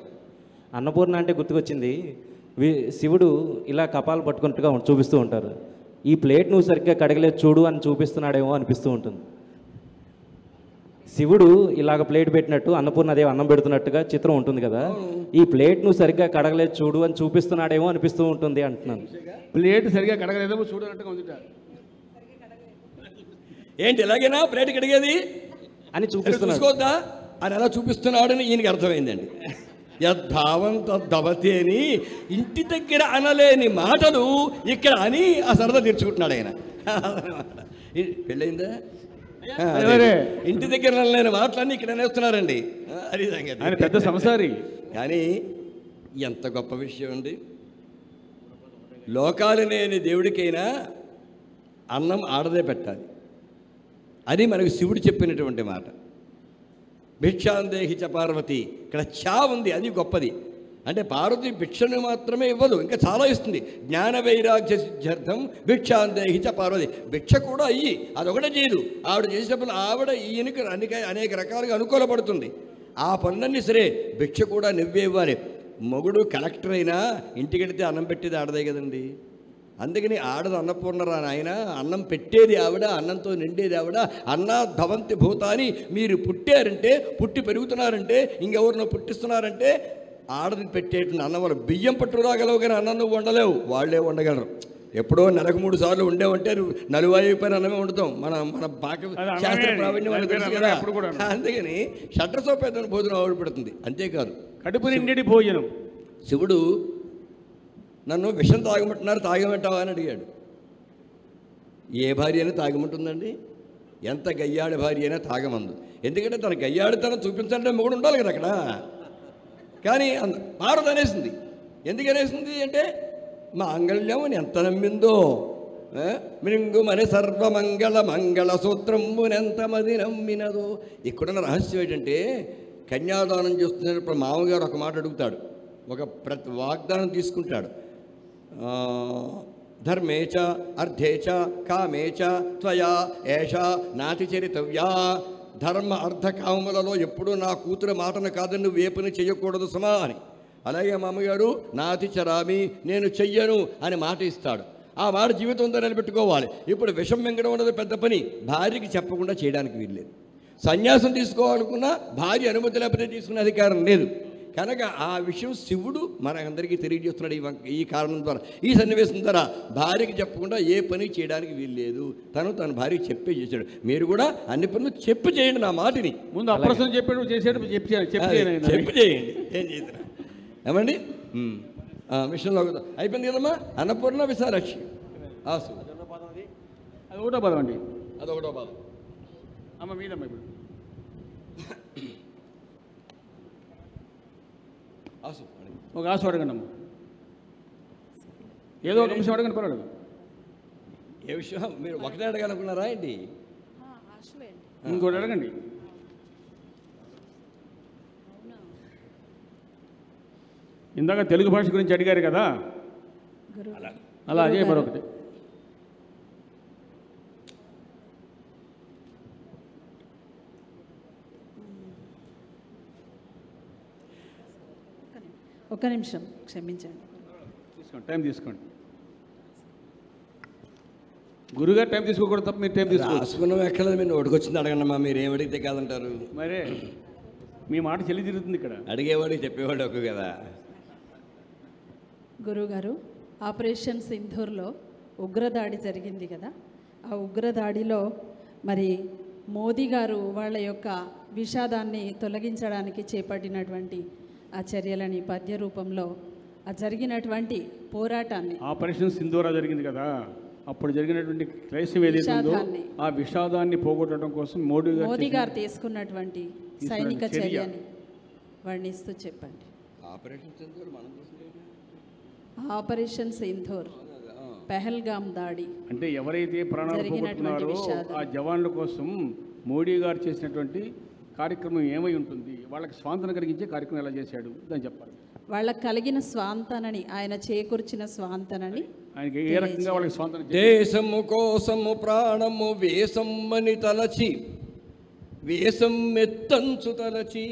అన్నపూర్ణ అంటే గుర్తుకొచ్చింది. శివుడు ఇలా కపాలు పట్టుకున్నట్టుగా చూపిస్తూ ఉంటారు. ఈ ప్లేట్ నువ్వు సరిగ్గా కడగలేదు చూడు అని చూపిస్తున్నాడేమో అనిపిస్తూ ఉంటుంది. శివుడు ఇలాగ ప్లేట్ పెట్టినట్టు అన్నపూర్ణదేవి అన్నం పెడుతున్నట్టుగా చిత్రం ఉంటుంది కదా. ఈ ప్లేట్ నువ్వు సరిగ్గా కడగలేదు చూడు అని చూపిస్తున్నాడేమో అనిపిస్తూ ఉంటుంది అంటున్నాను. ప్లేట్ సరిగ్గా కడగలేదేమో చూడనట్టుగా ఉంది. ఏంటి ఎలాగైనా ప్లేట్ కడిగేది అని చూసుకోవద్దా అని ఎలా చూపిస్తున్నాడని ఈయనకి అర్థమైందండి. యద్భావం తద్దవతి అని ఇంటి దగ్గర అనలేని మాటలు ఇక్కడ అని ఆ సరదా తీర్చుకుంటున్నాడు ఆయన. పెళ్ళయిందా? ఇంటి దగ్గర అనలేని మాటలన్నీ ఇక్కడ అనేస్తున్నారండి. అది ఆయన పెద్ద సంసారి. కానీ ఎంత గొప్ప విషయం అండి. లోకాలు లేని దేవుడికైనా అన్నం ఆడదే పెట్టాలి. అది మనకు శివుడు చెప్పినటువంటి మాట. భిక్షాందేహి చ పార్వతి, ఇక్కడ చా ఉంది, అది గొప్పది. అంటే పార్వతి భిక్షను మాత్రమే ఇవ్వదు, ఇంకా చాలా ఇస్తుంది. జ్ఞాన వైరాగ్య సిద్ధ్యర్థం భిక్షాందేహి చ పార్వతి. భిక్ష కూడా అయ్యి అదొకటే చేయదు. ఆవిడ చేసినప్పుడు ఆవిడ ఈయనకి అనేక రకాలుగా అనుకూలపడుతుంది. ఆ పనులన్నీ సరే, భిక్ష కూడా నువ్వే ఇవ్వాలి. మొగుడు కలెక్టర్ అయినా ఇంటికెడితే అన్నం పెట్టేది ఆడదే కదండి. అందుకని ఆడదు అన్నపూర్ణరా నాయన. అన్నం పెట్టేది ఆవిడ, అన్నంతో నిండేది ఆవిడ. అన్నా ధవంతి భూతాని. మీరు పుట్టారంటే, పుట్టి పెరుగుతున్నారంటే, ఇంకెవరినో పుట్టిస్తున్నారంటే ఆడది పెట్టేటువంటి అన్నం వల్ల బియ్యం పట్టు రాగలవు కానీ అన్నం నువ్వు వండలేవు, వాళ్ళే వండగలరు. ఎప్పుడో నెలకు 3 సార్లు ఉండేవంటే నలువైపోయిన అన్నమే వండుతాం. మన మన పాక శాస్త్ర ప్రావీణ్యం మనకు తెలుసు కదా. అందుకని షట్రసోపేతమైన భోజనం ఆవిడపడుతుంది. అంతేకాదు కడుపు నిండి భోజనం. శివుడు నన్ను విషం తాగమంటున్నారు, తాగమంటావా అని అడిగాడు. ఏ భార్య అయినా తాగమంటుందండి? ఎంత గయ్యాడి భార్య అయినా తాగమందు. ఎందుకంటే తన గయ్యాడితనం చూపించాలంటే మొగుడు ఉండాలి కదా అక్కడ. కానీ పార్వతి అనేసింది. ఎందుకు అనేసింది అంటే మాంగళ్యం అని ఎంత నమ్మిందో. మృంగుమని సర్వమంగళ మంగళ సూత్రమునెంత మది నమ్మినదో. ఇక్కడున్న రహస్యం ఏంటంటే కన్యాదానం చేస్తున్నప్పుడు మామగారు ఒక మాట అడుగుతాడు, ఒక వాగ్దానం తీసుకుంటాడు. ధర్మేచ అర్థేచ కామేచ త్వయా ఏషా నాతి చరితవ్యా. ధర్మ అర్థ కామములలో ఎప్పుడూ నా కూతురు మాటను కాదని నువ్వు ఏ పని చెయ్యకూడదు సుమా అని. అలాగే మా అమ్మగారు నాతి చరామి, నేను చెయ్యను అని మాట ఇస్తాడు. ఆ మాట జీవితంతో నిలబెట్టుకోవాలి. ఇప్పుడు విషం మింగడం అనేది పెద్ద పని, భార్యకి చెప్పకుండా చేయడానికి వీల్లేదు. సన్యాసం తీసుకోవాలనుకున్నా భార్య అనుమతి లేకపోతే తీసుకునే అధికారం లేదు. కనుక ఆ విషయం శివుడు మనందరికీ తెలియజేస్తున్నాడు ఈ కారణం ద్వారా, ఈ సన్నివేశం ద్వారా. భార్యకి చెప్పకుండా ఏ పని చేయడానికి వీల్లేదు. తన భార్యకి చెప్పే చేశాడు. మీరు కూడా అన్ని పనులు చెప్పి చేయండి. నా మాటిని ముందు అప్రసం చెప్పాడు చేసాడు చెప్పి చేయండి. ఏం చేసినా ఏమండి మిషన్లో అయిపోయింది కదమ్మా. అన్నపూర్ణ విశాలాక్షి ఆసు అది ఒకటో పదం అండి. అదొకటో పదం. అమ్మ మీదమ్మ ఇప్పుడు ఆసు ఒక ఆశ అడగండి అమ్మ. ఏదో ఒక నిమిషం అడగండి పర్వాలేదు. ఏ విషయం మీరు ఒకటే అడగాలనుకున్నారా ఏంటి? ఇంకోటి అడగండి. ఇందాక తెలుగు భాష గురించి అడిగారు కదా, అలా అదే మరొకటి. ఒక్క నిమిషం క్షమించండి. తీసుకోండి, టైం తీసుకోండి. గురుగారు టైం తీసుకోకూడదు తప్ప మీరు టైం తీసుకోండి. రాసుకున్నాం ఎక్కలేదు. మీరు నోటికొచ్చింది అడగండమ్మా. మీరు ఏం అడిగితే కాదంటారు? మరే మీ మాట చెల్లి తిరుగుతుంది ఇక్కడ. అడిగేవాడికి చెప్పేవాడు ఒక్క కదా. గురుగారు, ఆపరేషన్ సింధూర్లో ఉగ్రదాడి జరిగింది కదా, ఆ ఉగ్రదాడిలో మరి మోదీ గారు వాళ్ళ యొక్క విషాదాన్ని తొలగించడానికి చేపట్టినటువంటి ఆ చర్యలని పద్య రూపంలో ఆ జరిగినటువంటి పోరాటాన్ని, ఆపరేషన్ సింధూరా జరిగింది కదా, అప్పుడు జరిగినటువంటి క్రైస్తవ ఏదైతే ఉందో ఆ విషాదాన్ని పోగొట్టడం కోసం మోదీ గారు తీసుకున్నటువంటి సైనిక చర్యని వర్ణిస్తూ చెప్పండి. ఆపరేషన్ సింధూర్ పెహల్గామ్ దాడి అంటే ఎవరైతే ప్రాణాలు పోగొట్టున్నారో ఆ జవాన్ల కోసం మోడీ గారు చేసినటువంటి కార్యక్రమం ఏమై ఉంటుంది, వాళ్ళకి స్వాంతన కలిగించే కార్యక్రమం ఎలా చేశాడు దాన్ని చెప్పాలి. వాళ్ళకి కలిగిన స్వాంతనని, ఆయన చేకూర్చిన స్వాంతనని ఆయనకి ఏ రకంగా వాళ్ళకి స్వాంతన. దేశము కోసము ప్రాణము వేసమ్మని తలచి, వేసం మెత్తంచు తలచి,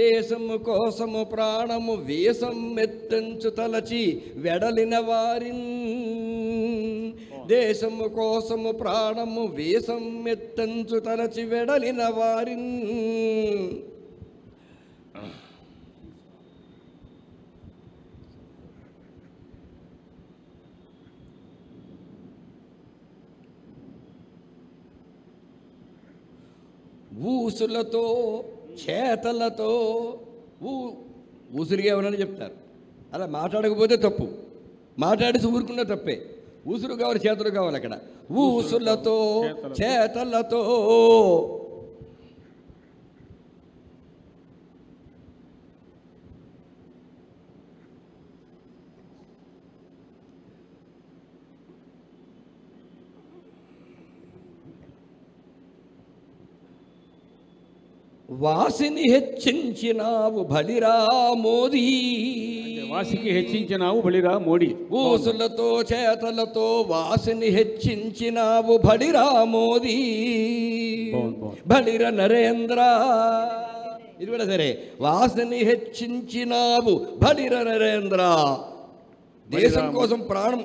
దేశము కోసము ప్రాణము వేసం మెత్తంచు తలచి వెడలిన వారిన్, దేశము కోసము ప్రాణము వేసం మెత్తంచు తలచి వెడలిన వారిన్. ఊసులతో చేతలతో, ఊసులుగా ఏమన్నా చెప్తారు. అలా మాట్లాడకపోతే తప్పు, మాట్లాడేసి ఊరుకున్న తప్పే. ఊసులు కావాలి, చేతులు కావాలి. అక్కడ ఊసులతో చేతలతో వాసిని హెచ్చించినావు బలిరా మోదీ, వాసికి హెచ్చించినావు బలిరా మోడీ. ఊసులతో చేతలతో వాసిని హెచ్చించినావు బలిరా మోదీ, బలిర నరేంద్ర. ఇది కూడా సరే. వాసిని హెచ్చించినావు బలిర నరేంద్ర, దేశం కోసం ప్రాణం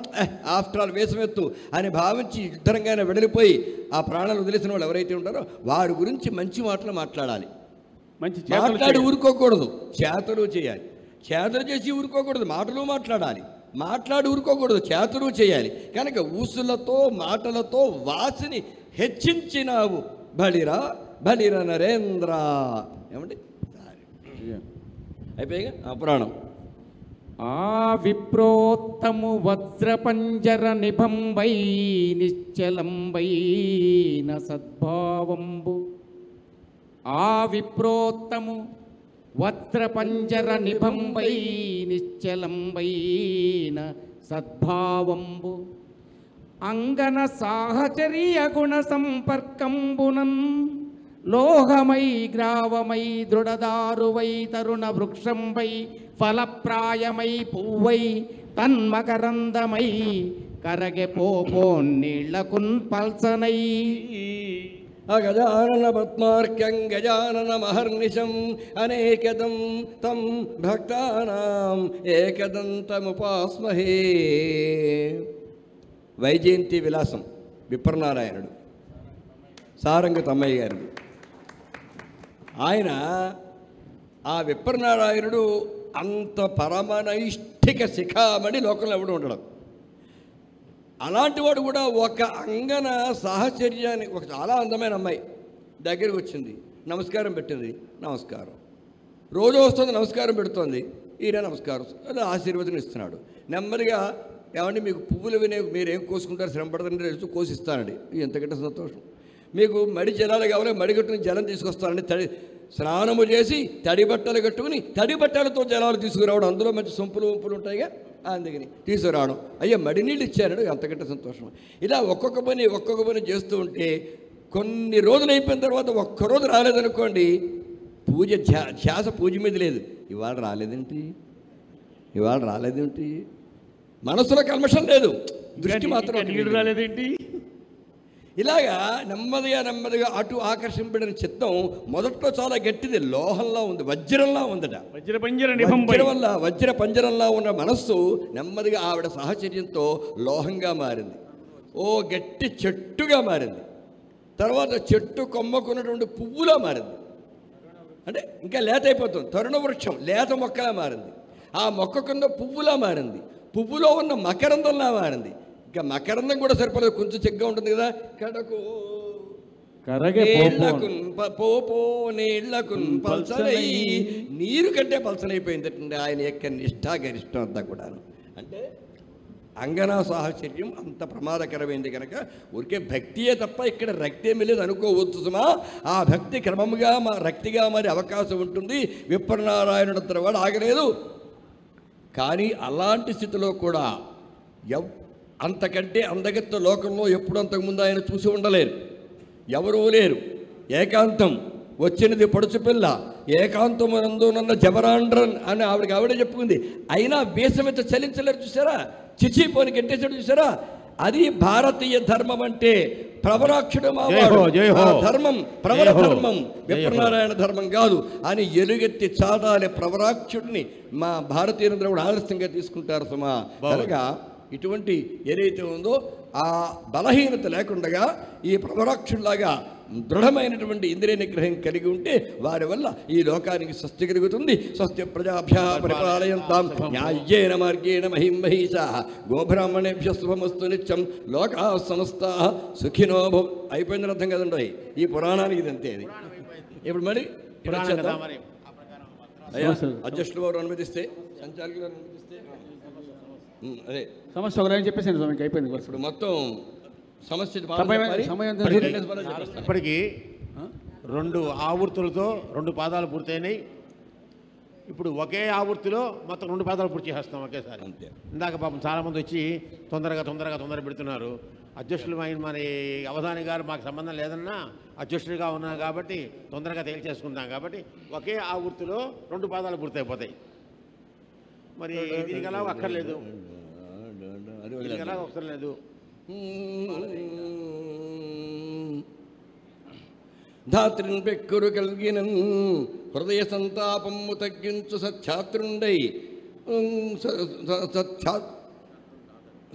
ఆఫ్టర్ ఆల్ వేసమెత్తు అని భావించి యుద్ధరంగానే వెడలిపోయి ఆ ప్రాణాలు వదిలేసిన వాళ్ళు ఎవరైతే ఉంటారో వారి గురించి మంచి మాటలు మాట్లాడాలి. మాట్లాడి ఊరుకోకూడదు, చేతలు చేయాలి. చేతలు చేసి ఊరుకోకూడదు, మాటలు మాట్లాడాలి. మాట్లాడి ఊరుకోకూడదు, చేతులు చేయాలి. కనుక ఊసులతో మాటలతో వాసిని హెచ్చించినావు బలిరా బలిర నరేంద్ర. ఏమండి అయిపోయాగా ఆ పురాణం. ఆ విప్రోత్తము వజ్రపంజర నిభంబై నిశ్చలంబైన సద్భావంబు. ఆ విప్రోత్తము వజ్రపంజర నిభంబై నిశ్చలంబైన సద్భావంబు. అంగన సాహచర్య గుణ సంపర్కంబునన్ లోహమై గ్రావమై దృఢదారువై తరుణ వృక్షంపై ఫలప్రాయమై పువ్వై తన్మకరందమై కరగె పోపో నీళ్లకున్ పల్సనై. అగజానన పద్మార్క్యం గజానన మహర్నిశం అనేకదం తం భక్తానాం ఏకదంతముపాస్మహే. వైజయంతి విలాసం విప్రనారాయణుడు, సారంగ తమ్మయ్య గారు. ఆయన ఆ విప్రనారాయణుడు అంత పరమనైష్ఠిక శిఖామణి లోకంలో ఎవడు ఉండడం. అలాంటి వాడు కూడా ఒక అంగన సాహచర్యాన్ని, ఒక చాలా అందమైన అమ్మాయి దగ్గరికి వచ్చింది, నమస్కారం పెట్టింది. నమస్కారం రోజు వస్తుంది, నమస్కారం పెడుతోంది. ఈయన నమస్కారం అలా ఆశీర్వచనం ఇస్తున్నాడు. నెమ్మదిగా ఏమంటే మీకు పువ్వులు వినే మీరేం కోసుకుంటారు, శ్రమ పడతారని తెలుసు, కోసిస్తానండి. ఎంతకంటే సంతోషం. మీకు మడి జలాలు కావాలి, మడిగట్టుని జలం తీసుకొస్తానండి. స్నానము చేసి తడి బట్టలు కట్టుకుని తడి బట్టలతో జలాలు తీసుకురావడం, అందులో మంచి సొంపులు వంపులు ఉంటాయిగా, అందుకని తీసుకురావడం. అయ్యా మడి నీళ్ళు ఇచ్చాడు, అంతకంటే సంతోషం. ఇలా ఒక్కొక్క పని చేస్తూ ఉంటే కొన్ని రోజులు అయిపోయిన తర్వాత ఒక్కరోజు రాలేదనుకోండి, పూజ ధ్యాస పూజ మీద లేదు. ఇవాళ రాలేదేంటి, మనసులో కల్మషం లేదు, దృష్టి మాత్రం రాలేదేంటి. ఇలాగా నెమ్మదిగా అటు ఆకర్షింపడిన చిత్తం మొదట్లో చాలా గట్టిది, లోహంలా ఉంది, వజ్రంలా ఉందట. వజ్ర పంజరంలా ఉన్న మనస్సు నెమ్మదిగా ఆవిడ సాహచర్యంతో లోహంగా మారింది, ఓ గట్టి చెట్టుగా మారింది. తర్వాత చెట్టు కొమ్మకున్నటువంటి పువ్వులా మారింది, అంటే ఇంకా లేత అయిపోతుంది. తరుణ వృక్షం లేత మొక్కలా మారింది, ఆ మొక్క కింద పువ్వులా మారింది, పువ్వులో ఉన్న మకరందంలా మారింది. ఇంకా మకరందం కూడా సరిపడదు, కొంచెం చెగ్గా ఉంటుంది కదా. కడకు నీళ్లకున్ పల్సనై, నీరు కంటే పల్సనైపోయింది ఆయన యొక్క నిష్ఠాగరిష్టం అంతా కూడాను. అంటే అంగనా సాహచర్యం అంత ప్రమాదకరమైంది కనుక ఊరికే భక్తియే తప్ప ఇక్కడ రక్తి ఏమీ లేదు అనుకోవచ్చు సుమా. ఆ భక్తి క్రమముగా రక్తిగా మరి అవకాశం ఉంటుంది. విప్రనారాయణుడు వాడు ఆగలేదు. కానీ అలాంటి స్థితిలో కూడా అంతకంటే అందగత్త లోకంలో ఎప్పుడు అంతకుముందు ఆయన చూసి ఉండలేరు, ఎవరూ లేరు. ఏకాంతం వచ్చినది పడుచుపిల్ల, ఏకాంతమునందు నన్న జబరాండ్రన్ అని ఆవిడే చెప్పుకుంది. అయినా వేసమిత చలించలేరు చూసారా, చిచిపోని గెట్టేసాడు చూసారా. అది భారతీయ ధర్మం అంటే. ప్రవరాక్షుడు ధర్మం ప్రవర ధర్మం, విప్రనారాయణ ధర్మం కాదు అని ఎలుగెత్తి చాటాలి ప్రవరాక్షుడిని మా భారతీయులందరూ కూడా ఆదర్శంగా తీసుకుంటారు సుమా. కనుక ఇటువంటి ఏదైతే ఉందో ఆ బలహీనత లేకుండా ఈ ప్రవరాక్షుడిలాగా దృఢమైనటువంటి ఇంద్రియ నిగ్రహం కలిగి ఉంటే వారి వల్ల ఈ లోకానికి స్వస్తి కలుగుతుంది. స్వస్తి ప్రజాభ్యా పరిపాలయంతాం న్యాయేన మార్గేణ మహిం మహిషాః గోబ్రాహ్మణేభ్య శుభమస్తు నిత్యం లోకా సమస్తాః సుఖినో భవ. అయిపోయింది అర్థం కదండి ఈ పురాణానికి ఇది అంతే. అది ఇప్పుడు మరి అధ్యక్షులు వారు అనుమతిస్తే, సంచాలకులు అనుమతిస్తే అదే సమస్య ఒకరేం చెప్పేసి అయిపోయింది. ఇప్పుడు మొత్తం సమస్య ఇప్పటికీ 2 ఆవృత్తులతో 2 పాదాలు పూర్తయినాయి. ఇప్పుడు ఒకే ఆవృత్తిలో మొత్తం 2 పాదాలు పూర్తి చేస్తాం ఒకేసారి. అంతే. ఇందాక పాపం చాలామంది వచ్చి తొందర పెడుతున్నారు. అధ్యక్షులు మరి అవధాని గారు మాకు సంబంధం లేదన్నా అధ్యక్షుడిగా ఉన్నారు కాబట్టి తొందరగా తేల్చేసుకుందాం కాబట్టి ఒకే ఆవృత్తిలో 2 పాదాలు పూర్తయిపోతాయి. మరి దీనికి ఎలా అక్కర్లేదు, అవసరం లేదు. ధాత్రిని పెక్కురు కలిగినన్ హృదయ సంతాపము తగ్గించు సచ్ఛాత్రుండై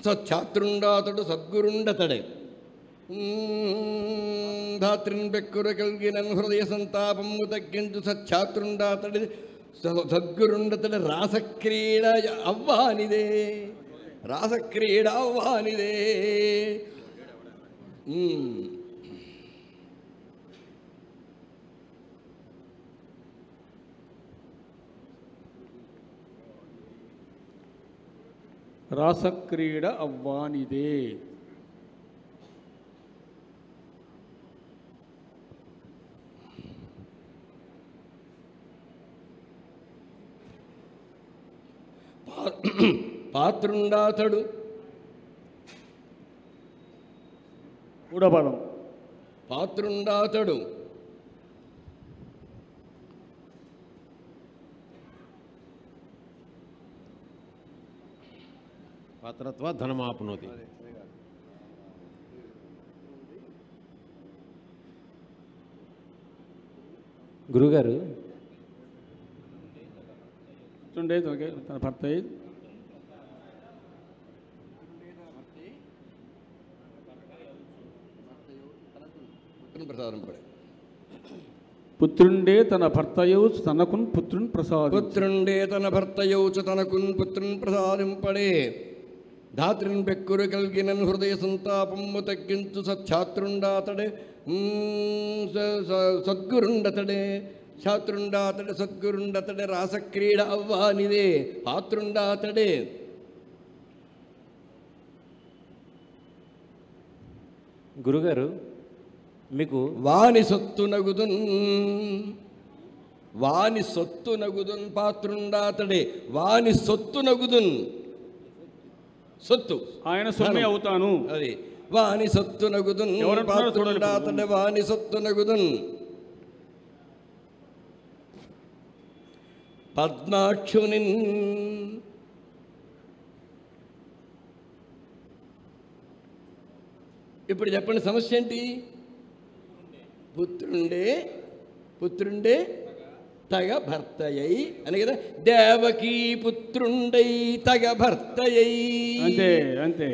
సచ్ఛాత్రుండాతడు సద్గురుండతడే. ధాత్రిని పెక్కురు కలిగినన్ హృదయ సంతాపము తగ్గించు సచ్ఛాత్రుండాతడి సద్గురుండతడి రాసక్రీడ అవ్వానిదే. రాసక్రీడ వానిదే. రాసక్రీడ అవ్వానిదే. పాత్రుండాతడు. మూడో పదం పాత్రుండాతడు. పాత్రత్వ ధనమాప్నోతి. గురుగారు తన భర్త పుత్రుండే తన భర్తయౌ తనకున్ పుత్రున్ ప్రసాద. పుత్రుండే తన భర్తయౌచు తనకున్ పుత్రున్ ప్రసాదింపడే. ధాత్రిన్ పెక్కురు కలిగినన్ హృదయ సంతాపము తగ్గించు సచ్ఛాత్రుండాతడే. సద్గురుండతడే. ఛాత్రుండాతడే సద్గురుండతడే. రాసక్రీడ అవ్వానిదే. పాత్రుండాతడే. గురుగారు మీకు వాని సొత్తు నగుదున్. వాని సొత్తు నగుదున్ పాత్రుండాతడే. వాని సొత్తు నగుదున్. సొత్తు ఆయన సొమ్మే అవుతాను. అది వాని సొత్తు నగుదున్ పాత్రుండాతడే. వాని సొత్తు నగుదున్. పద్మాక్షునిన్. ఇప్పుడు చెప్పండి సమస్య ఏంటి? పుత్రుండే తగ భర్తయ్యై అని కదా. దేవకీ పుత్రుండై తగ భర్తయ్యై. అంతే అంతే.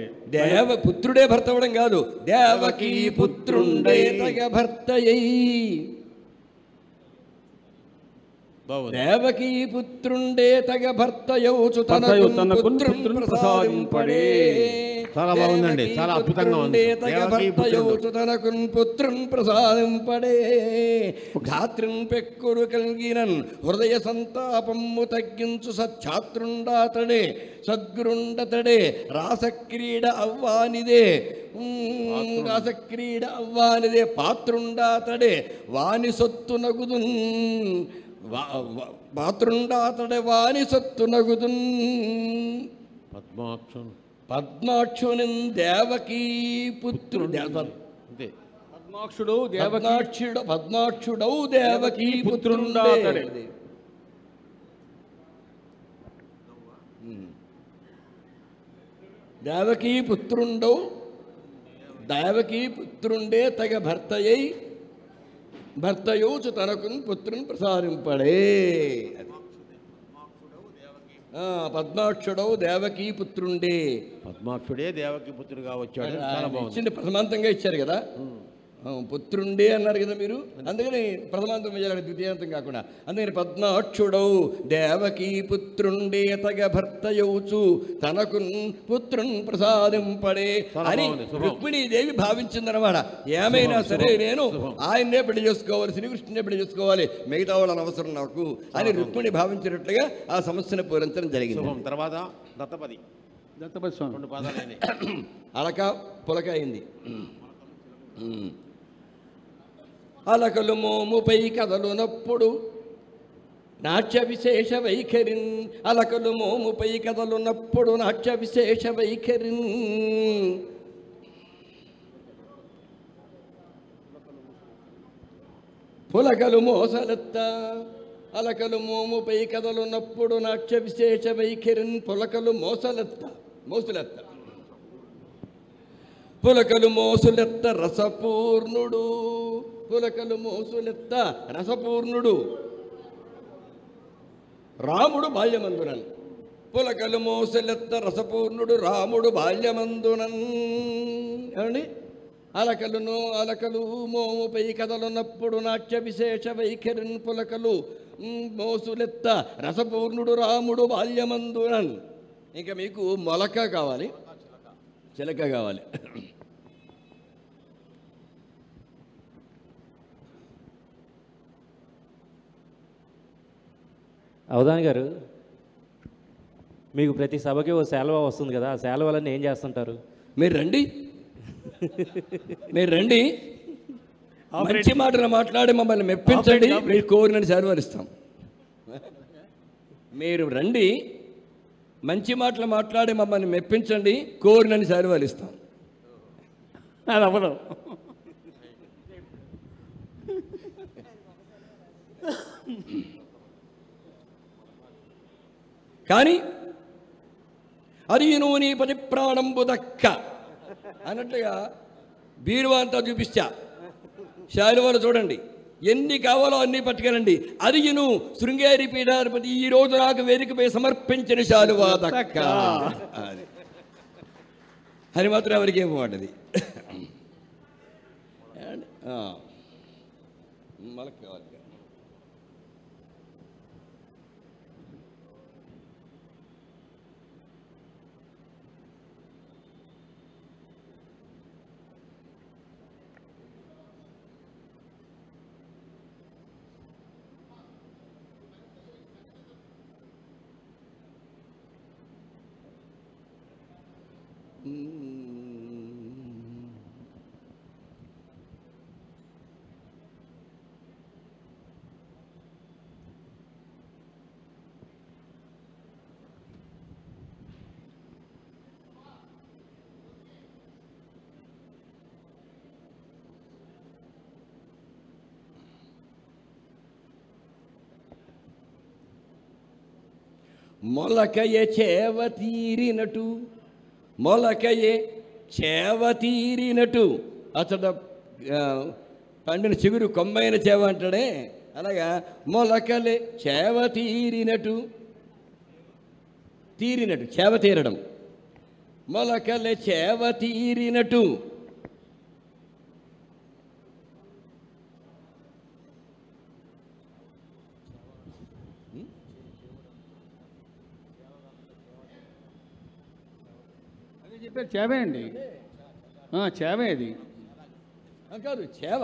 పుత్రుడే భర్త అవ్వడం కాదు, దేవకీ పుత్రుండై తగ భర్తయ్యై. దేవకీ పుత్రుండే తగ భర్తయౌచు తనకున్ పుత్రున్ ప్రసాదింపడే. చాలా బాగుందండి, చాలా అద్భుతంగా ఉంది. తనకున్ పుత్రున్ ప్రసాదింపడే. ధాత్రిన్ పెక్కురు కలిగినన్ హృదయ సంతాపము తగ్గించు సచ్ఛాత్రుండాతడే. సద్గురుండతడే. రాసక్రీడ అవ్వానిదే. రాసక్రీడ అవ్వానిదే. పాత్రుండాతడే. వాని సొత్తు నగుదున్. పాత్రుండాతడే. వాని సొత్తు నగుదున్. పద్మాక్షునిన్ దేవకీ పుత్రుడు. పద్మాక్షుడౌ దేవకీ పుత్రుండాతడే. దేవకీ పుత్రుండౌ. దేవకీ పుత్రుండే తగ భర్తయ్యై. భర్తయోచు తనకున్ పుత్రుని ప్రసాదింపడే. పద్మాక్షుడవు దేవకీ పుత్రుండే. పద్మాక్షుడే దేవకీ పుత్రుడుగా వచ్చాడు. చాలా బాగుంది. ప్రథమాంతంగా ఇచ్చారు కదా. పుత్రుండే అన్నారు కదా మీరు, అందుకని ప్రథమాంతం వేయాలి, ద్వితీయాంతం కాకుండా. అందుకని పద్మాక్షుడవు దేవకీ పుత్రుండే తగ భర్తయౌచు తనకున్ పుత్రున్ ప్రసాదింపడే అని రుక్మిణీదేవి భావించిందనమాట. ఏమైనా సరే నేను ఆయన్నే పెళ్లి చేసుకోవాలి, శ్రీకృష్ణునే పెళ్లి చేసుకోవాలి, మిగతా వాళ్ళని అవసరం నాకు అని రుక్మిణి భావించినట్లుగా ఆ సమస్యను పూరించడం జరిగింది. తర్వాత దత్తపది స్వామి 2 పాదాలు అలక పులక అయింది. అలకలు మోముపై కదలునప్పుడు నాట్య విశేష వైఖరిన్. అలకలు మోముపై కదలునప్పుడు నాట్య విశేష వైఖరిన్. పులకలు మోసలెత్త. అలకలు మోముపై కదలునప్పుడు నాట్య విశేష వైఖరిన్. పులకలు మోసులెత్త. పులకలు మోసులెత్త రసపూర్ణుడు. పులకలు మోసులెత్త రసపూర్ణుడు. రాముడు బాల్యమందునన్. పులకలు మోసులెత్త రసపూర్ణుడు రాముడు బాల్యమందునన్. ఏమండి? అలకలు మోముపై కదలున్నప్పుడు నాట్య విశేష వైఖరిన్. పులకలు మోసులెత్త రసపూర్ణుడు రాముడు బాల్యమందునన్. ఇంకా మీకు మొలక కావాలి, చిలక కావాలి. అవధాని గారు, మీకు ప్రతి సభకి ఓ శాలువా వస్తుంది కదా, ఆ శాలువాలన్నీ ఏం చేస్తుంటారు? మీరు రండి, మీరు రండి, మంచి మాటలు మాట్లాడి మమ్మల్ని మెప్పించండి, మీరు కోరినని శాలువాలిస్తాం. మీరు రండి, మంచి మాటలు మాట్లాడి మమ్మల్ని మెప్పించండి, కోరినని శాలువాలిస్తాం. అది అవ్వదు. కానీ అది నీ పది ప్రాణంబు దక్క అన్నట్లుగా బీరువా అంతా చూపిస్తా. శాలువాలు చూడండి, ఎన్ని కావాలో అన్నీ పట్టుకెళ్ళండి. అది శృంగేరి పీఠాధిపతి ఈ రోజు నాకు వేదికపై సమర్పించిన శాలువా దక్క అని మాత్రం ఎవరికి ఏం వాడది. మనకు కావాలి. మొలకయే చేవ తీరినటు, మొలకయే చేవ తీరినటు, అతడ పండిన చిగురు కొమ్మైన చేవ అంటాడే, అలాగా మొలకలే చేవ తీరినటు, తీరినటు చేవ తీరడం, మొలకలే చేవ తీరినటు. చెప్పారు చేవే అండి, చేవే అది కాదు, చేవ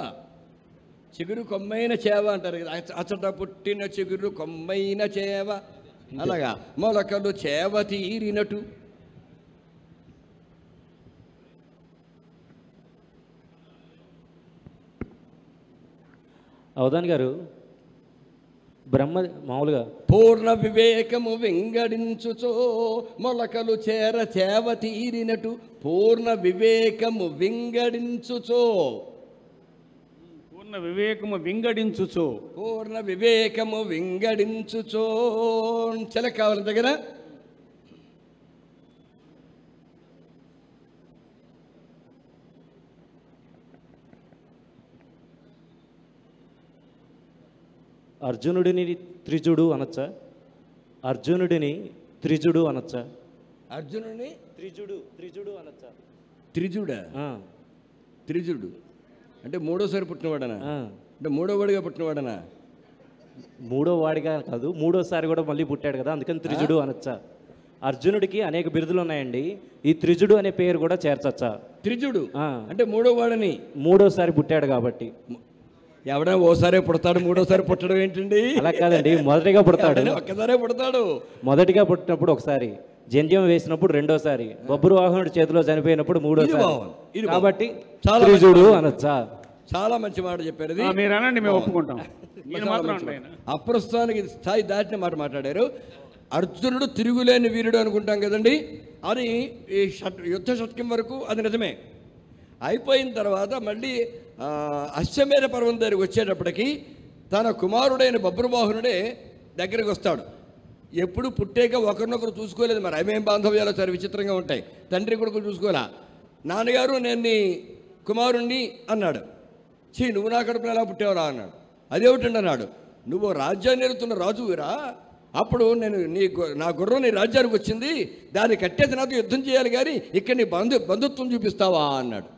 చిగురు కొమ్మైన చేవ అంటారు కదా, అచట పుట్టిన చిగురు కొమ్మైన చేవ, అలాగా మొలకలు చేవ తీరినటు. అవధాని గారు, బ్రహ్మ మామూలుగా పూర్ణ వివేకము వింగడించుచో మొలకలు చేవ తీరినటు, పూర్ణ వివేకము వింగడించుచో, పూర్ణ వివేకము వింగడించుచో, పూర్ణ వివేకము వింగడించుచో. చిలక కావాలి దగ్గర. అర్జునుడిని త్రిజుడు అనొచ్చా? అర్జునుడిని త్రిజుడు అనొచ్చా? అర్జునుడిని త్రిజుడు అనొచ్చా? త్రిజుడా? త్రిజుడు అంటే మూడోసారి పుట్టినవాడనా? అంటే మూడోవాడిగా పుట్టినవాడనా? మూడో వాడిగా కాదు, మూడోసారి కూడా మళ్ళీ పుట్టాడు కదా, అందుకని త్రిజుడు అనొచ్చా? అర్జునుడికి అనేక బిరుదులు ఉన్నాయండి, ఈ త్రిజుడు అనే పేరు కూడా చేర్చొచ్చా? త్రిజుడు అంటే మూడోవాడని, మూడోసారి పుట్టాడు కాబట్టి. ఎవడో ఓసారి పుడతాడు, మూడోసారి పుట్టడం ఏంటండి? అలా కాదండి, మొదటిగా పుడతాడు, ఒక్కసారే పుడతాడు. మొదటిగా పుట్టినప్పుడు ఒకసారి, జంధ్యం వేసినప్పుడు రెండోసారి, బొబ్బరు వాహనుడి చేతిలో చనిపోయినప్పుడు మూడోసారి, కాబట్టి త్రిజుడు అనొచ్చా? చాలా మంచి మాట చెప్పారు. మీరు అనండి, మేము ఒప్పుకుంటాం. అప్రస్తుతానికి స్థాయి దాటిన మాట మాట్లాడారు. అర్జునుడు తిరుగులేని వీరుడు అనుకుంటాం కదండి, అది ఈ యుద్ధ షట్కం వరకు అది నిజమే. అయిపోయిన తర్వాత మళ్ళీ అశ్వమేధ పర్వం దగ్గరికి వచ్చేటప్పటికి తన కుమారుడైన బబ్రువాహనుడే దగ్గరికి వస్తాడు. ఎప్పుడు పుట్టాక ఒకరినొకరు చూసుకోలేదు, మరి అవేం బాంధవ్యాలు చాలా విచిత్రంగా ఉంటాయి. తండ్రి కొడుకులు చూసుకోలే. నాన్నగారు నేను నీ కుమారుణ్ణి అన్నాడు. నువ్వు నా కడుపున ఎలా పుట్టావురా అన్నాడు. అదేమిటండి అన్నాడు. నువ్వు రాజ్యాన్ని ఎరుగుతున్న రాజురా, అప్పుడు నేను నా గుర్రం నీ రాజ్యానికి వచ్చింది, దాన్ని కట్టేసి నాతో యుద్ధం చేయాలి కానీ ఇక్కడ నీ బంధుత్వం చూపిస్తావా అన్నాడు.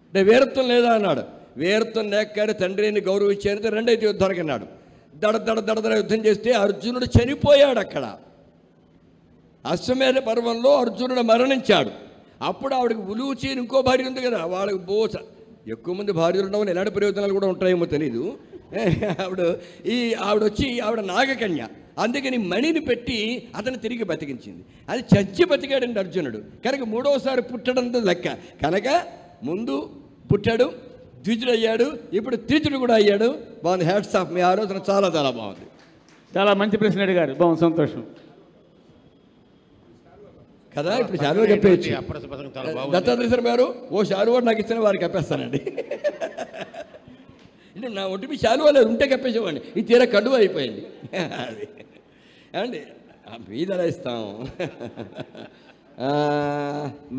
అంటే వీరత్వం లేదా అన్నాడు. వీరత్వం లేక తండ్రిని గౌరవించేది రెండైతే యుద్ధానికి అన్నాడు. దడ యుద్ధం చేస్తే అర్జునుడు చనిపోయాడు అక్కడ. అశ్వమేధ పర్వంలో అర్జునుడు మరణించాడు. అప్పుడు ఆవిడకి ఉలూచి ఇంకో భార్య ఉంది కదా, వాళ్ళకి బోస ఎక్కువ మంది భార్యలు ఉండడం వల్ల ఎలాంటి ప్రయోజనాలు కూడా ఉంటాయేమో తెలీదు. ఆవిడ వచ్చి ఆవిడ నాగకన్య, అందుకని మణిని పెట్టి అతను తిరిగి బతికించింది. అది చచ్చి బతికాడండి అర్జునుడు. కనుక మూడవసారి పుట్టడంతో లెక్క. కనుక ముందు పుట్టాడు, ద్విజుడు అయ్యాడు, ఇప్పుడు త్రిజుడు కూడా అయ్యాడు. బాగుంది, హ్యాట్స్ ఆఫ్. మీ ఆలోచన చాలా చాలా బాగుంది. చాలా మంచి ప్రశ్న అడిగారు, బాగుంది, సంతోషం కదా. ఇప్పుడు శాలువా చెప్పేయచ్చు. అప్పటి ప్రసంగం చాలా బాగుంది. దత్తాత్రేయ గారు ఓ శాలువా నాకు ఇచ్చిన వారికి కప్పేస్తానండి. అంటే నా ఒంటిపి శాలువా లేదు, ఉంటే కప్పేసేవాడిని. ఇది తీరా కడువ అయిపోయింది. అది ఏమండి వీధలా ఇస్తాం.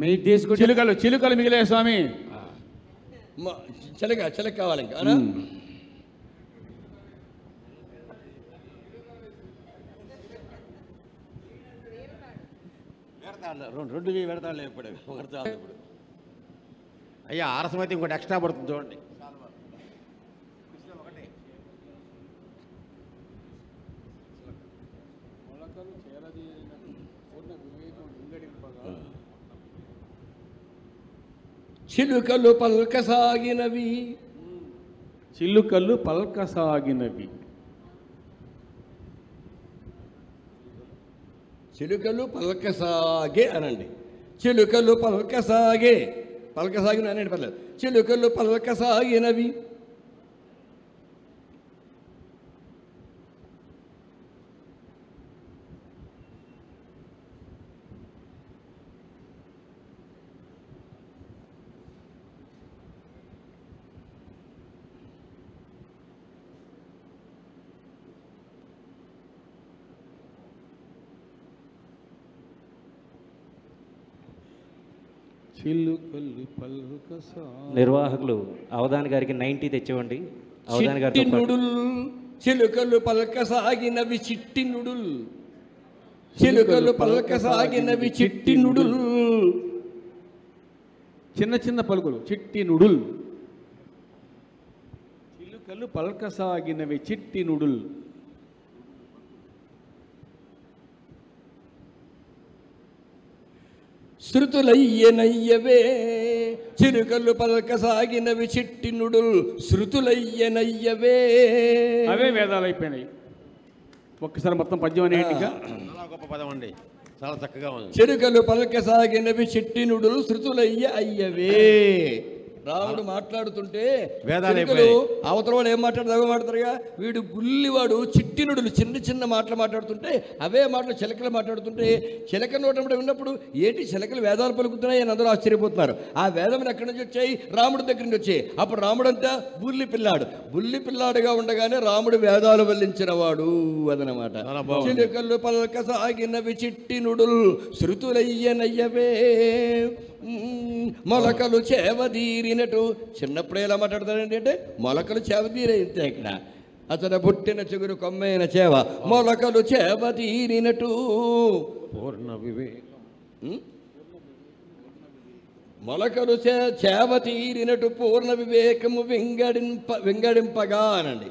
మీకు తీసుకుంటే చిలుకలు చిలుకలు మిగిలే స్వామి. చిలక కావాలి ఇంకా. రెండు పెడతాడు ఇప్పుడు. అయ్యా ఆరసమైతే ఇంకోటి ఎక్స్ట్రా పడుతుంది చూడండి. చిలుకలు పల్కసాగినవి, చిలుకలు పల్కసాగినవి. చిలుకలు పల్కసాగే అనండి. చిలుకలు పల్కసాగే, పల్కసాగిన అనండి పర్లేదు. చిలుకలు పల్కసాగినవి, చిలుకలు పల్కసా. నిర్వాహకులు అవధాని గారికి 90 తెచ్చివ్వండి. అవధాని గారితో పాటు. నుడుల్ చిలుకలు పల్కసాగినవి చిట్టి నుడుల్, చిలుకలు పల్కసాగినవి చిట్టి నుడుల్. చిన్న చిన్న పలుకులు, చిట్టి నుడుల్. చిలుకలు పల్కసాగినవి చిట్టి నుడుల్. శృతులయ్యనయ్యవే, చిలుకలు పల్కసాగినవి చిట్టి నుడుల్. శృతులయ్యనయ్యవే. అవే వేదాలు అయిపోయినాయి. ఒక్కసారి మొత్తం పద్యం అనేటిగా. చాలా గొప్ప పదం అండి, చాలా చక్కగా ఉంది. చిలుకలు పల్కసాగినవి చిట్టి నుడుల్ శృతులయ్య అయ్యవే. రాముడు మాట్లాడుతుంటే చిలుకలు అవతల వాడు ఏం మాట్లాడతారు అవే మాట్లాడతారుగా. వీడు గుల్లివాడు చిట్టినుడులు చిన్న చిన్న మాటలు మాట్లాడుతుంటే అవే మాటలు చిలకలు మాట్లాడుతుంటే చిలక నోటముడు విన్నప్పుడు ఏంటి చిలకలు వేదాలు పలుకుతున్నాయి అని అందరూ ఆశ్చర్యపోతున్నారు. ఆ వేదములు ఎక్కడి నుంచి వచ్చాయి? రాముడి దగ్గర నుంచి వచ్చాయి. అప్పుడు రాముడంతా బుల్లి పిల్లాడు. బుల్లి పిల్లాడుగా ఉండగానే రాముడు వేదాలు వల్లించిన వాడు అదనమాట. చిలుకలు పల్కసాగినవి చిట్టినుడుల్ శృతులయ్యనయ్యవే. మొలకలు చేవదీరినట్టు. చిన్నప్పుడు ఎలా మాట్లాడతాడండి అంటే మొలకలు చేవదీరే ఇంతే. ఇక్కడ అతను పుట్టిన చిగురు కొమ్మైన చేవ మొలకలు చేవదీరినట్టు. పూర్ణ వివేకం. మొలకలు చేవతీరినట్టు పూర్ణ వివేకము వెంగడింపగా అనండి.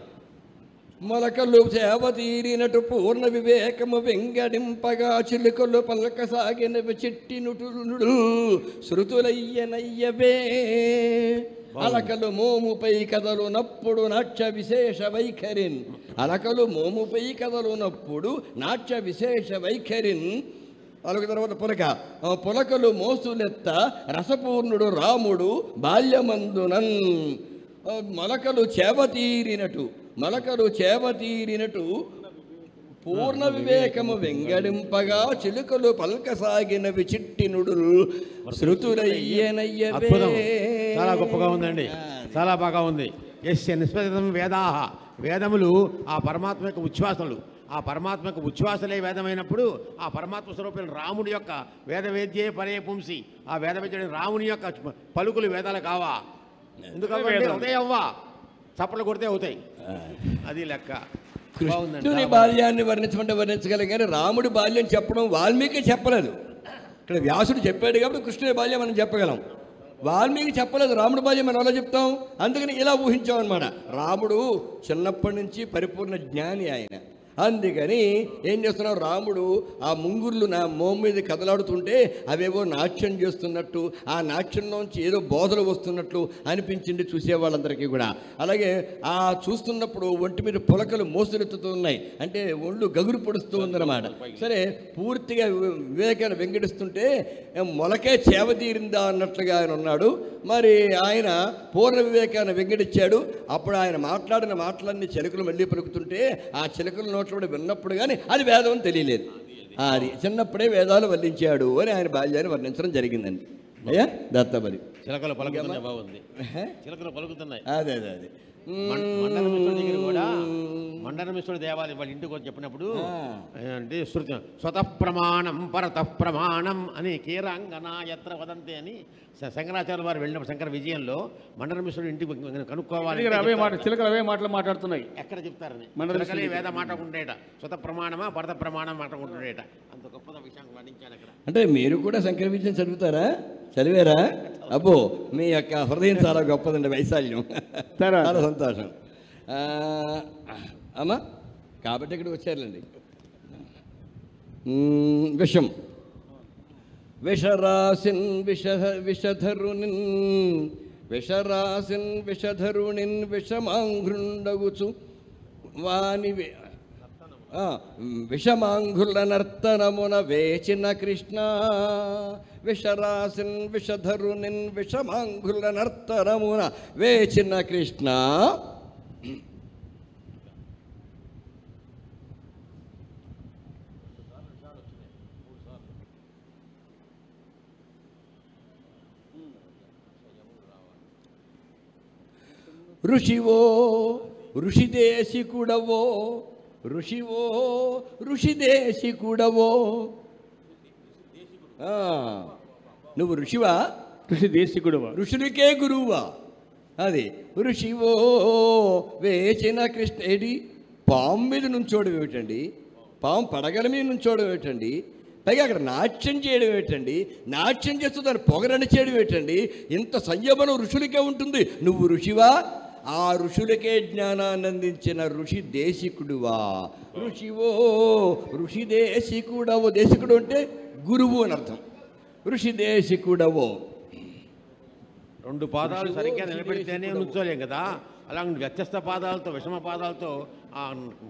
మొలకలు చేవతీరినట్టు పూర్ణ వివేకము వెంగడింపగా చిలుకలు పలకసాగినవి చిట్టి నుటునుడు శృతులయ్యనయ్యవే. అలకలు మోముపై కదలునప్పుడు నాట్య విశేష వైఖరిన్. అలకలు మోముపై కదలునప్పుడు నాట్య విశేష వైఖరిన్. అలాగే తర్వాత పులకలు మోసులెత్త రసపూర్ణుడు రాముడు బాల్యమందునన్. మొలకలు చేవతీరినట్టు పూర్ణ వివేకము వెంగడింపగా చిలుకలు పల్కసాగినవి చిట్టినుడు శృతులయ్యనయ్యవే. చాలా గొప్పగా ఉందండి, చాలా బాగా ఉంది. యస్య నిస్పదితం వేదాహ. వేదములు ఆ పరమాత్మ యొక్క ఉచ్ఛ్వాసలు. ఆ పరమాత్మ యొక్క ఉచ్ఛ్వాసలే వేదమైనప్పుడు ఆ పరమాత్మ స్వరూపం రాముడి యొక్క వేదవేద్యే పరే పుంసి. ఆ వేదవేద్యుడి రాముని యొక్క పలుకులు వేదాలు కావా? ఎందుకంటే అవుతాయి, అవ్వా చప్పట్లు కొడితే అవుతాయి. అది లెక్క. కృష్ణుని బాల్యాన్ని వర్ణించమంటే వర్ణించగలం కానీ రాముడి బాల్యం చెప్పడం వాల్మీకి చెప్పలేదు. ఇక్కడ వ్యాసుడు చెప్పాడు కాబట్టి కృష్ణుని బాల్యం మనం చెప్పగలం. వాల్మీకి చెప్పలేదు రాముడి బాల్యం మనం ఎలా చెప్తాం? అందుకని ఇలా ఊహించామన్నమాట. రాముడు చిన్నప్పటి నుంచి పరిపూర్ణ జ్ఞాని. ఆయన అందుకని ఏం చేస్తున్నావు, రాముడు ఆ ముంగుర్లు నా మోము మీద కదలాడుతుంటే అవేవో నాట్యం చేస్తున్నట్టు, ఆ నాట్యంలోంచి ఏదో బోధలు వస్తున్నట్లు అనిపించింది చూసేవాళ్ళందరికీ కూడా. అలాగే ఆ చూస్తున్నప్పుడు ఒంటి మీద పులకలు మోసులెత్తుతున్నాయి, అంటే ఒళ్ళు గగురు పొడుస్తూ ఉందన్నమాట. సరే, పూర్తిగా వివేకాన్ని వెంకటిస్తుంటే మొలకే చేవతీరిందా అన్నట్లుగా ఆయన ఉన్నాడు. మరి ఆయన పూర్ణ వివేకాన్ని వెంకటిచ్చాడు. అప్పుడు ఆయన మాట్లాడిన మాటలన్నీ చిలకలు మళ్ళీ పలుకుతుంటే ఆ చిలకల నోట్లో విన్నప్పుడు కానీ అది వేదం అని తెలియలేదు. అది చిన్నప్పుడే వేదాలు వల్లించాడు అని ఆయన బాల్యాన్ని వర్ణించడం జరిగిందండి. అయ్యా దత్తపది చిలకలు పలుకుతున్నాయి, బాగుంది, చిలకలు పలుకుతున్నాయి. అదే అదే అదే మండల మిశ్రుడి దగ్గర కూడా మండల మిశ్రుడి దేవాలయం వాళ్ళ ఇంటికి వచ్చి చెప్పినప్పుడు అంటే శృతి స్వతః ప్రమాణం పరతః ప్రమాణం అని కీరాంగనాయత్ర వదంతే అని శంకరాచార్య వారు వెళ్ళినప్పుడు శంకర విజయంలో మండల మిశ్రుడి ఇంటికి కనుక్కోవాలి. చిలకలు అవే మాటలు మాట్లాడుతున్నాయి. ఎక్కడ చెప్తారని చిలకలే వేద మాట్లాడుకుంటేట, స్వతః ప్రమాణమా పరత ప్రమాణం మాట్లాడుకుంటుండేట. అంత గొప్ప విషయం వర్ణించాడు అక్కడ. అంటే మీరు కూడా శంకర విజయం చదువుతారా, చదివారా? అబ్బో, మీ యొక్క హృదయం చాలా గొప్పదండి, వైశాల్యం. చాలా సంతోషం అమ్మా. కాబట్టి ఇక్కడికి వచ్చారులేండి. విషం విషరాసిన్ విషధరునిన్ విషరాసిన్ విషధరునిన్ విషమాంఘ్రుండగుచు వాని విషమాంఘుల నర్తనమున వేచిన కృష్ణ. విషరాసిన్ విషధరునిన్ విషమాంఘుల నర్తనమున వేచిన కృష్ణ. ఋషివో ఋషిదేశికుడవో, ఋషివో ఋషిదేశికుడవో. నువ్వు ఋషివా, ఋషిదేశికుడవా, ఋషులకే గురువువా? అది ఋషివో వేచిన కృష్ణ. ఏడి పాము మీద నుంచోవడం ఏమిటండి, పాము పడగల మీద నుంచోవడం ఏమిటండి, పైగా అక్కడ నాట్యం చేయడం ఏమిటండి, నాట్యం చేస్తూ దాన్ని పొగరని చేయడం ఏమిటండి? ఇంత సంయమనం ఋషులకే ఉంటుంది. నువ్వు ఋషివా? ఆ ఋషులకే జ్ఞానాన్ని అందించిన ఋషి దేశికుడువా? ఋషివో ఋషి దేశికుడవో. దేశికుడు అంటే గురువు అని అర్థం. ఋషి దేశికుడవో. రెండు పాదాలు సరిగ్గా నిలబెడితేనే నుంచోలేం కదా, అలాగే వ్యత్యస్త పాదాలతో విషమ పాదాలతో ఆ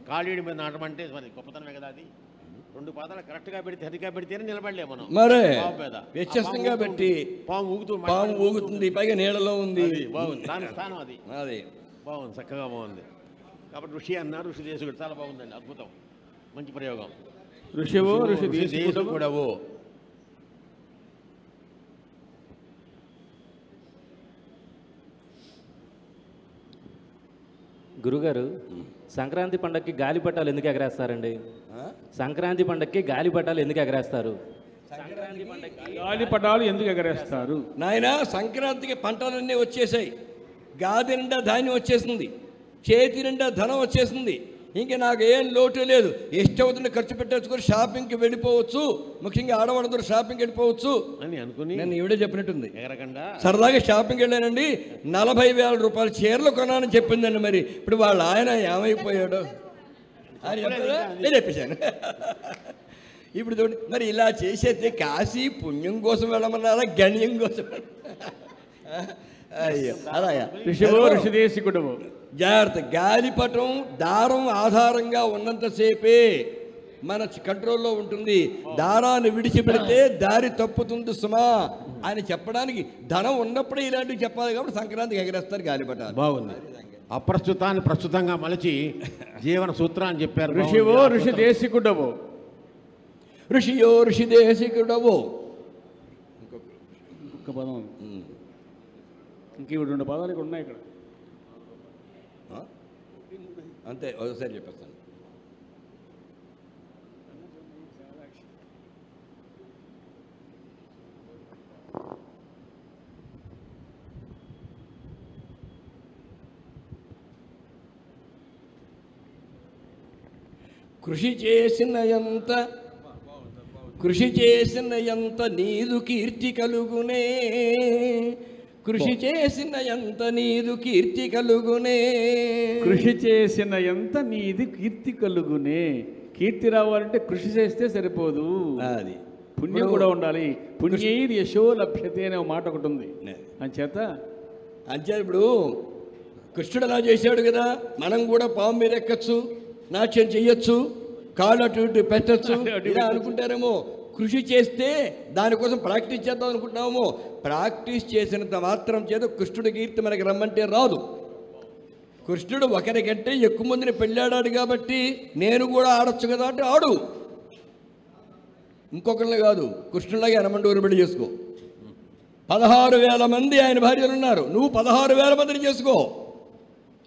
కాళీడి మీద నాటమంటే మరి గొప్పతనమే కదా. అది రెండు పాదాలు కరెక్ట్గా పెడితే సరిగ్గా పెడితేనే నిలబడలే మనం. మరే వ్యత్యస్తంగా పెట్టి పాము ఊగుతుంది, పైగా నీళ్ళలో ఉంది. బాగుంది దాని స్థానం, అది అది బాగుంది, చక్కగా బాగుంది. కాబట్టి ఋషి అన్నారు, ఋషి దేశకుడు, చాలా బాగుందండి, అద్భుతం, మంచి ప్రయోగం. ఋషివో ఋషి దేశకుడవో. గురుగారు, సంక్రాంతి పండగకి గాలిపటాలు ఎందుకు ఎగరేస్తారండి? సంక్రాంతి పండగకి గాలిపటాలు ఎందుకు ఎగరేస్తారు? గాలిపటాలు ఎందుకు ఎగరేస్తారు? నాయన, సంక్రాంతికి పంటలన్నీ వచ్చేసాయి, గాది నిండా ధాన్యం వచ్చేసింది, చేతి నిండా ధనం వచ్చేసింది, ఇంక నాకు ఏం లోటు లేదు. ఇష్టవుతున్న ఖర్చు పెట్టేసుకొని షాపింగ్కి వెళ్ళిపోవచ్చు. ముఖ్యంగా ఆడవాళ్ళందరూ షాపింగ్కి వెళ్ళిపోవచ్చు అని అనుకుని నేను ఈవిడే చెప్పినట్టుంది. ఎగరకుండా సరదాగా షాపింగ్కి వెళ్ళానండి, 40,000 రూపాయల చీరలు కొనాలని చెప్పిందండి. మరి ఇప్పుడు వాళ్ళ ఆయన ఏమైపోయాడు అని నేను చెప్పేశాను. ఇప్పుడు చూడండి, మరి ఇలా చేసేస్తే కాశీ పుణ్యం కోసం వెళ్ళమన్నారా, గణ్యం కోసం? అయ్యో అలాగా. ఋషివో ఋషిదేశికుడవో. జాగ్రత్త. గాలిపటం దారం ఆధారంగా ఉన్నంతసేపే మన కంట్రోల్లో ఉంటుంది. దారాన్ని విడిచిపెడితే దారి తప్పుతుంది సుమా అని చెప్పడానికి ధనం ఉన్నప్పుడే ఇలాంటివి చెప్పాలి. కాబట్టి సంక్రాంతికి ఎగరేస్తారు గాలిపటాలు. బాగుంది. అప్రస్తుతాన్ని ప్రస్తుతంగా మలచి జీవన సూత్రాన్ని చెప్పారు. ఋషివో ఋషిదేశికుడవో. ఋషియో ఋషిదేశికుడవో. ఒక్క పదం, ఇంక 2 పదాలు ఇక్కడ ఉన్నాయి. ఇక్కడ అంతే, ఒకసారి చెప్పేస్తాను. కృషి చేసిన ఎంత నీదు కీర్తి కలుగునే, కృషి చేసిన ఎంత నీదు కీర్తి కలుగునే. కృషి చేసిన ఎంత నీది కీర్తి కలుగునే. కీర్తి రావాలంటే కృషి చేస్తే సరిపోదు, అది పుణ్యం కూడా ఉండాలి. పుణ్యైర్ యశో లభ్యతే అనే మాట ఒకటి ఉంది. అంచేత ఇప్పుడు కృష్ణుడు అలా చేశాడు కదా, మనం కూడా పాము మీద ఎక్కచ్చు, నాట్యం చెయ్యొచ్చు, కాళ్ళు అటు ఇటు పెట్టచ్చు ఇలా అనుకుంటారేమో. కృషి చేస్తే దానికోసం ప్రాక్టీస్ చేద్దాం అనుకుంటున్నామో. ప్రాక్టీస్ చేసినంత మాత్రం చేత కృష్ణుడి కీర్తి మనకి రమ్మంటే రాదు. కృష్ణుడు ఒకరికంటే ఎక్కువ మందిని పెళ్ళాడాడు కాబట్టి నేను కూడా ఆడొచ్చు కదా అంటే ఆడు. ఇంకొకరిని కాదు, కృష్ణుడిలాగే ఎనమండూరు పెళ్లి చేసుకో. 16,000 మంది ఆయన భార్యలు ఉన్నారు, నువ్వు 16,000 మందిని చేసుకో.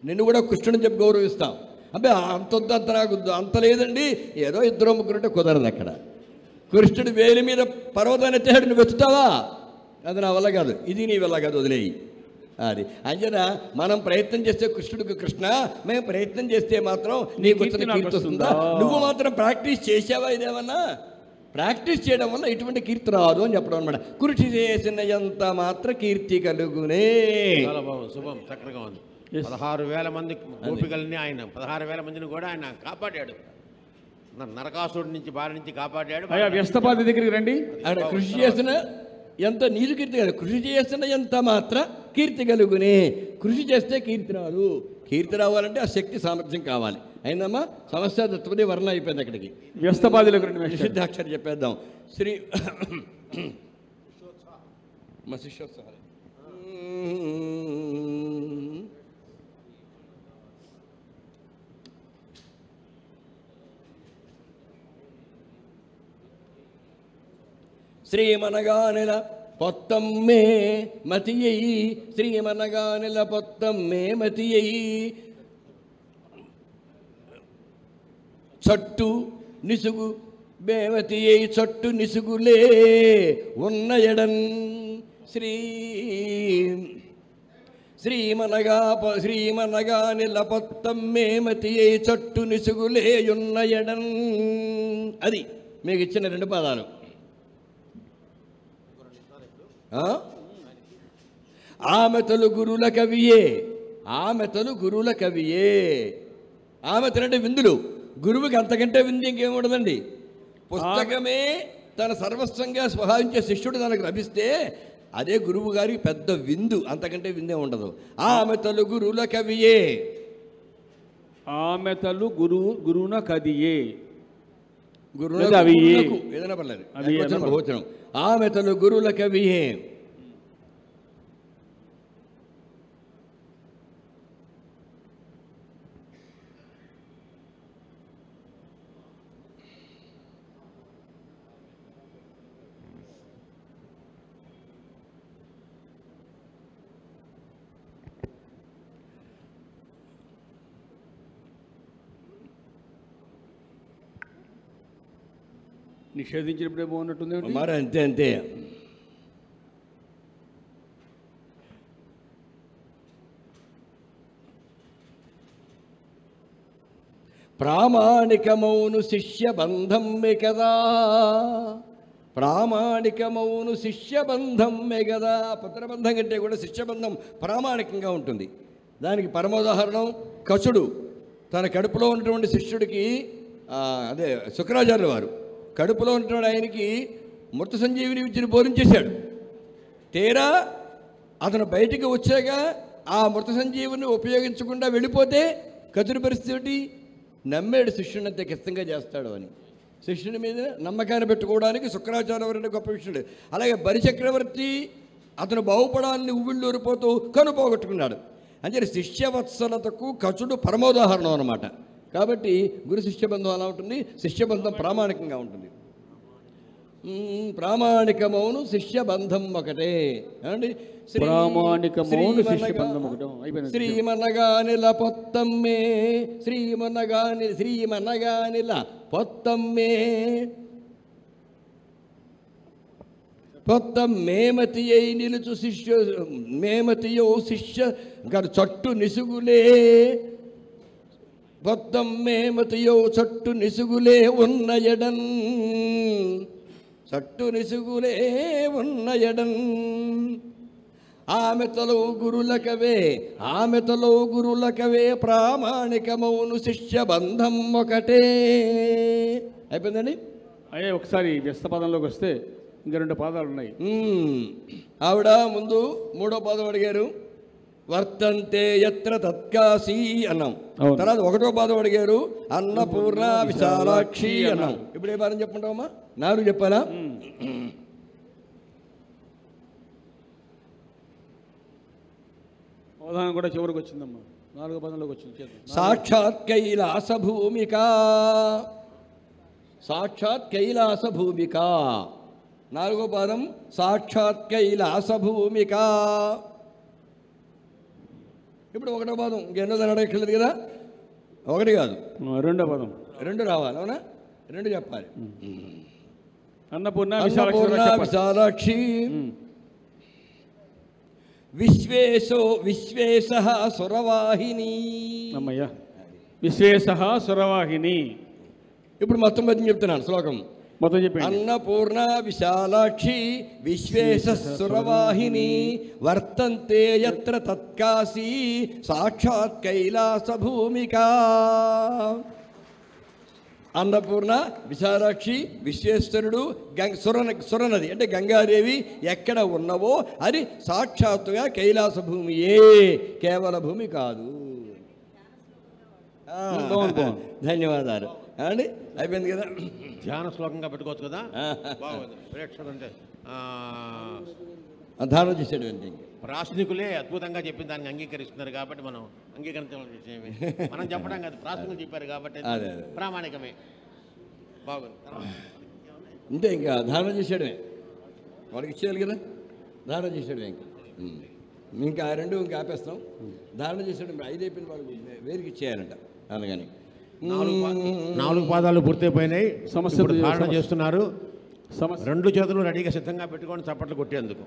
నిన్ను కూడా కృష్ణుడిని చెప్పి గౌరవిస్తాం. అబ్బే అంతొద్దు, అంత నాకు అంత లేదండి, ఏదో 2 ముగ్గురుంటే కుదరదు. అక్కడ కృష్ణుడు వేలి మీద పర్వతాన్ని ఎత్తాడు, నువ్వు ఎత్తుతావా? అది నా వల్ల కాదు, ఇది నీ వల్ల కాదు, వదిలేయి. అది అంజన మనం ప్రయత్నం చేస్తే కృష్ణుడికి కృష్ణ, మేము ప్రయత్నం చేస్తే మాత్రం నీకు వచ్చిన కీర్తి వస్తుందా? నువ్వు మాత్రం ప్రాక్టీస్ చేసావా? ఇదేమన్నా ప్రాక్టీస్ చేయడం వల్ల ఇటువంటి కీర్తి రాదు అని చెప్పడం అనమాట. కృషి చేసిన ఎంత మాత్ర కీర్తి కలుగునే. చాలా బాగుంది, శుభం, చక్కగా ఉంది. 16,000 మంది గోపికల్ని ఆయన 16,000 మందిని కూడా ఆయన కాపాడాడు. నరకాసుడి నుంచి బారి నుంచి కాపాడాడు. వ్యస్తపాది దగ్గరికి రండి. ఆయన కృషి చేసిన ఎంత నీదు కీర్తి కాదు, కృషి చేసిన ఎంత మాత్ర కీర్తి కలుగునే. కృషి చేస్తే కీర్తి రాదు. కీర్తి రావాలంటే ఆ శక్తి సామర్థ్యం కావాలి. అయిందమ్మా, సమస్య తత్వదే వర్ణ అయిపోయింది. అక్కడికి వ్యస్తపాదిలోకి నిషిద్ధాక్షరి చెప్పేద్దాం. శ్రీ మా శిష్యోత్సవాలు శ్రీమనగానెల పొత్తమ్మే మతియ్యి, శ్రీమనగానెల పొత్తమ్మే మతియ్యి, చట్టు నిసుగు బేమతియ్యి, చట్టు నిసుగులే ఉన్న ఎడన్. శ్రీమనగానెల పొత్తమ్మే మతియ్యి, చట్టు నిసుగులే ఉన్న ఎడన్. అది మీకు ఇచ్చిన 2 పదాలు. ఆమెతలు గురుల కవియే, ఆమెతలు గురుల కవియే. ఆమెతలు అంటే విందులు. గురువుకి అంతకంటే విందు ఇంకేముండదండి. పుస్తకమే తన సర్వస్వంగా స్వభావించే శిష్యుడు తనకు లభిస్తే అదే గురువు గారికి పెద్ద విందు, అంతకంటే విందే ఉండదు. ఆమెతలు గురుల కవియే, ఆమెతలు గురువున కదియే, ఏదైనా పర్లేదు, బహువచనం. ఆమెతలు గురుల కవియే. నిషేధించినప్పుడే బాగున్నట్టుంది. మరి అంతే అంతే. ప్రామాణికమౌను శిష్య బంధమ్మె కదా, ప్రామాణికమౌను శిష్య బంధమ్మె కదా. పుత్రబంధం కంటే కూడా శిష్యబంధం ప్రామాణికంగా ఉంటుంది. దానికి పరమోదాహరణం కచుడు తన కడుపులో ఉన్నటువంటి శిష్యుడికి, అదే శుక్రాచార్యుల వారు కడుపులో ఉన్నటువంటి ఆయనకి మృత సంజీవిని విద్యను బోధించేశాడు. తీరా అతను బయటికి వచ్చాక ఆ మృత సంజీవిని ఉపయోగించకుండా వెళ్ళిపోతే కచుడి పరిస్థితి నమ్మాడు శిష్యుని అంత కిస్తంగా చేస్తాడు అని. శిష్యుని మీద నమ్మకాన్ని పెట్టుకోవడానికి శుక్రాచార్య గొప్ప విషయుడు. అలాగే బలిచక్రవర్తి అతను బాగుపడాలని ఉవ్విళ్ళూరిపోతూ కనుపోగొట్టుకున్నాడు. అంటే శిష్యవత్సలతకు కచుడు పరమోదాహరణం అన్నమాట. కాబట్టి గురు శిష్యబంధం అలా ఉంటుంది, శిష్యబంధం ప్రామాణికంగా ఉంటుంది. ప్రామాణికమౌను శిష్యబంధం ఒకటే అండి. శ్రీమనగానిల పొత్తమ్మే, శ్రీమనగానిల పొత్తమ్మే, పొత్తమ్మేమతియై నిలుచు శిష్య మేమతియో శిష్య చట్టు నిసుగులే, పొత్తమ్మేమతియో చట్టు నిసుగులే ఉన్న ఎడన్, చట్టు నిసుగులే ఉన్న ఎడన్. ఆమెతలో గురులకవే ప్రామాణికమౌను శిష్య బంధం ఒకటే. అయిపోయిందండి. అయ్యే ఒకసారి వ్యస్త పదంలోకి వస్తే ఇంకా 2 పాదాలు ఉన్నాయి. ఆవిడ ముందు 3వ పాదం అడిగారు, వర్తంతే యత్ర తత్కాశీ అన్నాం. తర్వాత 1వ పాదం అడిగారు, అన్నపూర్ణ విశాలాక్షి అన్నాం. ఇప్పుడు ఏ పాదం చెప్పుకుంటావమ్మా? 4 చెప్పాలా? అవధానం కూడా చివరికి వచ్చిందమ్మా. 4వ పదంలోకి వచ్చింది. సాక్షాత్ కైలాస భూమిక. 4వ పాదం సాక్షాత్ కైలాస భూమిక. ఇప్పుడు 1వ పాదం ఇంకెన్నోదని అడగట్లేదు కదా. 1 కాదు, 2వ పదం 2 రావాలి. అవునా? 2 చెప్పాలి. అన్నపూర్ణ విశాలాక్షి. విశ్వేశ సురవాహిని. అమ్మయ్యా, విశ్వేశ సురవాహిని. ఇప్పుడు మొత్తం పద్యం చెప్తున్నాను, శ్లోకం మొత్తం చెప్పండి. అన్నపూర్ణ విశాలాక్షి విశ్వేశ సురవాహిని వర్తంతే యత్ర తత్కాశీ సాక్షాత్ కైలాస భూమిక. అన్నపూర్ణ విశాలాక్షి విశ్వేశ్వరుడు సురనది అంటే గంగాదేవి ఎక్కడ ఉన్నవో అది సాక్షాత్తుగా కైలాస భూమియే, కేవల భూమి కాదు. ధన్యవాదాలు అండి. అయిపోయింది కదా. ధ్యాన శ్లోకంగా పెట్టుకోవచ్చు కదా. బాగుంది. ప్రేక్షకులు అంటే ధారణ చేసాడు అంటే ప్రాశ్నికులే అద్భుతంగా చెప్పిన దాన్ని అంగీకరిస్తున్నారు కాబట్టి మనం అంగీకరించాల్సిన విషయమే. మనం చెప్పడం కాదు, ప్రాశ్నికులు చెప్పారు కాబట్టి ప్రామాణికమే. బాగుంది. అంటే ఇంకా ధారణ చేసాడమే, వాళ్ళకి ఇచ్చేయాలి కదా. ధారణ చేసాడు ఇంకా 2 ఇంకా ఆపేస్తాం. ధారణ చేసాడు 5 అయిపోయిన వాళ్ళు వేరికి ఇచ్చేయాలంట. అందుకని 4 పాదాలు పూర్తయిపోయినాయి. సమస్య ధారణ చేస్తున్నారు. 2 చేతులు రెడీగా సిద్ధంగా పెట్టుకొని చప్పట్లు కొట్టేందుకు.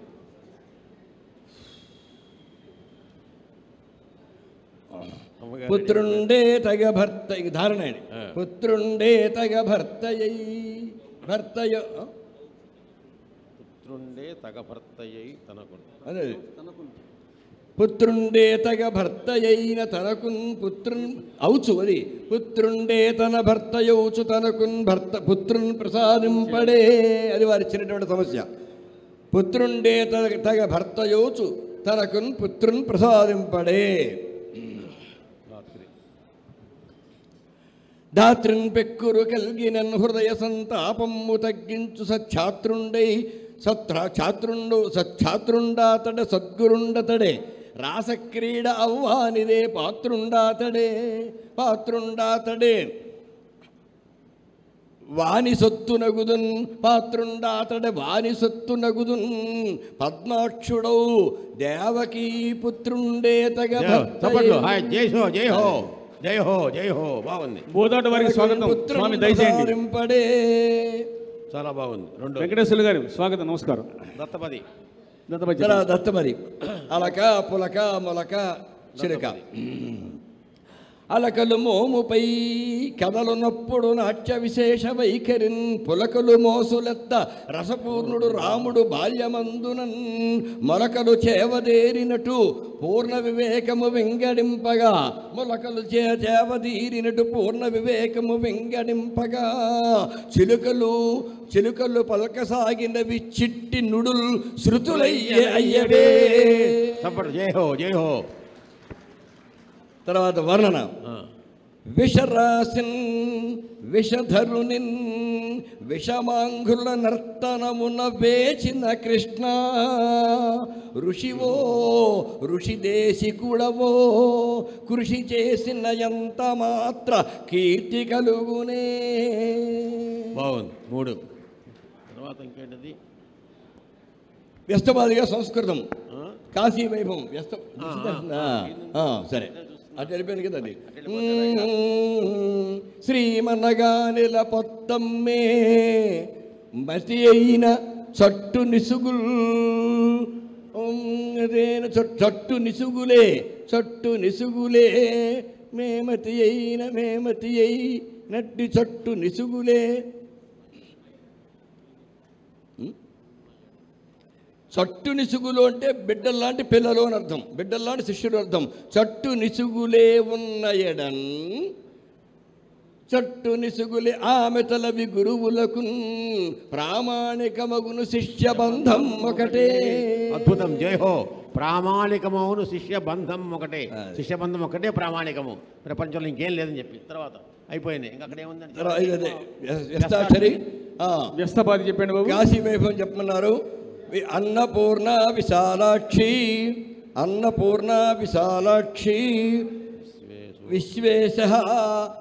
పుత్రుండే తగ భర్త. ఇంక ధారణ అండి. పుత్రుండే తగ భర్తయ్యి పుత్రుండే తగ భర్తయ్యి తనకు. అదే పుత్రుండే తగ భర్తయైన తనకున్ పుత్రున్ అవుచు. అది పుత్రుండే తన భర్తయౌచు తనకున్ పుత్రున్ ప్రసాదింపడే. అది వారు ఇచ్చినటువంటి సమస్య. పుత్రుండే తగ భర్తయౌచు తనకున్ పుత్రున్ ప్రసాదింపడే. దాత్రిన్ పెక్కురు కల్గినన్ హృదయ సంతాపము తగ్గించు సచ్ఛాత్రుండాతడే సద్గురుండతడే రాసక్రీడ అవ్వానిదే పాత్రుండాతడే వాని సొత్తునగుదున్ పద్మాక్షుడౌ దేవకీ పుత్రుండే తగ జై హో బాగుంది. బోధాటి వారికి స్వాగతం. స్వామి దయచేయండి. చాలా బాగుంది. వెంకటేశ్వర గారు స్వాగతం, నమస్కారం. దత్తమరి అలక పులక మొలక చిలక. అలకలు మోముపై కదలునప్పుడు నాట్య విశేష వైఖరిన్ పులకలు మోసులెత్త రసపూర్ణుడు రాముడు బాల్యమందునన్ మొలకలు చేవదేరినట్టు పూర్ణ వివేకము వెంగడింపగా చేవదీరినట్టు పూర్ణ వివేకము వెంగడింపగా చిలుకలు పలకసాగినవి చిట్టి నుడుల్ శృతులయ్యే అయ్యవే. జై హో. తర్వాత వర్ణన. విషరాసిన్ విషధరునిన్ విషమాంగుల నర్తనమున వేచిన కృష్ణ ఋషివో ఋషిదేశికుడవో కృషి చేసిన ఎంత మాత్ర కీర్తి కలుగునే. బాగుంది. 3 తర్వాత ఇంకేంటిది? వ్యస్తవాదిగా సంస్కృతం కాశీ వైభవం సరే అటు వెళ్ళిపోయింది కదా. అది శ్రీమనగానిల పొత్తమ్మే మతి అయిన చట్టు నిసుగుల్ చట్టు నిసుగులే మేమతి అయి నట్టి చట్టు నిసుగులే. చట్టు నిసుగులు అంటే బిడ్డల్లాంటి పిల్లలు అని అర్థం, బిడ్డల్లాంటి శిష్యుడు అర్థం. చట్టు నిసుగులే ఉన్న ఎడన్, చట్టు నిసుగులే ఆమె తలవి గురువులకు ప్రామాణికమగును శిష్య బంధం ఒకటే. అద్భుతం, జయహో. ప్రామాణికమవును శిష్య బంధం ఒకటే. శిష్య బంధం ఒకటే ప్రామాణికము, ప్రపంచంలో ఇంకేం లేదని చెప్పి తర్వాత అయిపోయింది. ఇంకా అక్కడ ఏముందండి? వ్యస్తాక్షరి వ్యస్తపాది చెప్పండి బాబు. కాశీ వైభవం చెప్పమన్నారు. అన్నపూర్ణ విశాలాక్షి, అన్నపూర్ణ విశాలాక్షి విశ్వేశ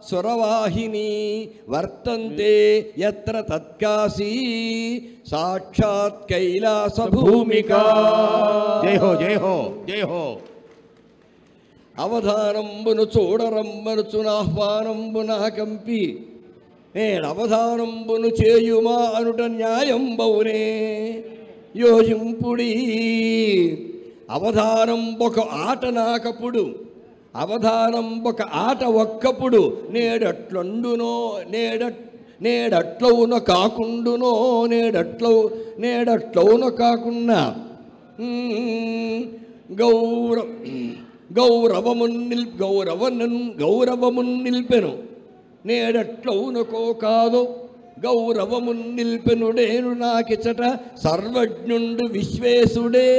సురవాహిని వర్తంతే యత్ర తత్కాశీ సాక్షాత్ కైలాస భూమికా. జయహో జయహో జయహో. అవధానంబును చూడరమ్మనుచునాహ్వానంబున కంపి నేనవధానంబును చేయుమా అనుట న్యాయంబౌనే యోజింపుడి. అవధానం ఒక ఆట నాకప్పుడు, అవధానం ఒక ఆట ఒక్కప్పుడు నేడట్లండునో నేడట్లవున కాకుండునో నేడట్లవున కాకున్నా గౌరవమున్ నిల్పెను నేడట్లవునకో కాదు గౌరవమున్ నిల్పెను నేను నాకిచట సర్వజ్ఞుండు విశ్వేశుడే.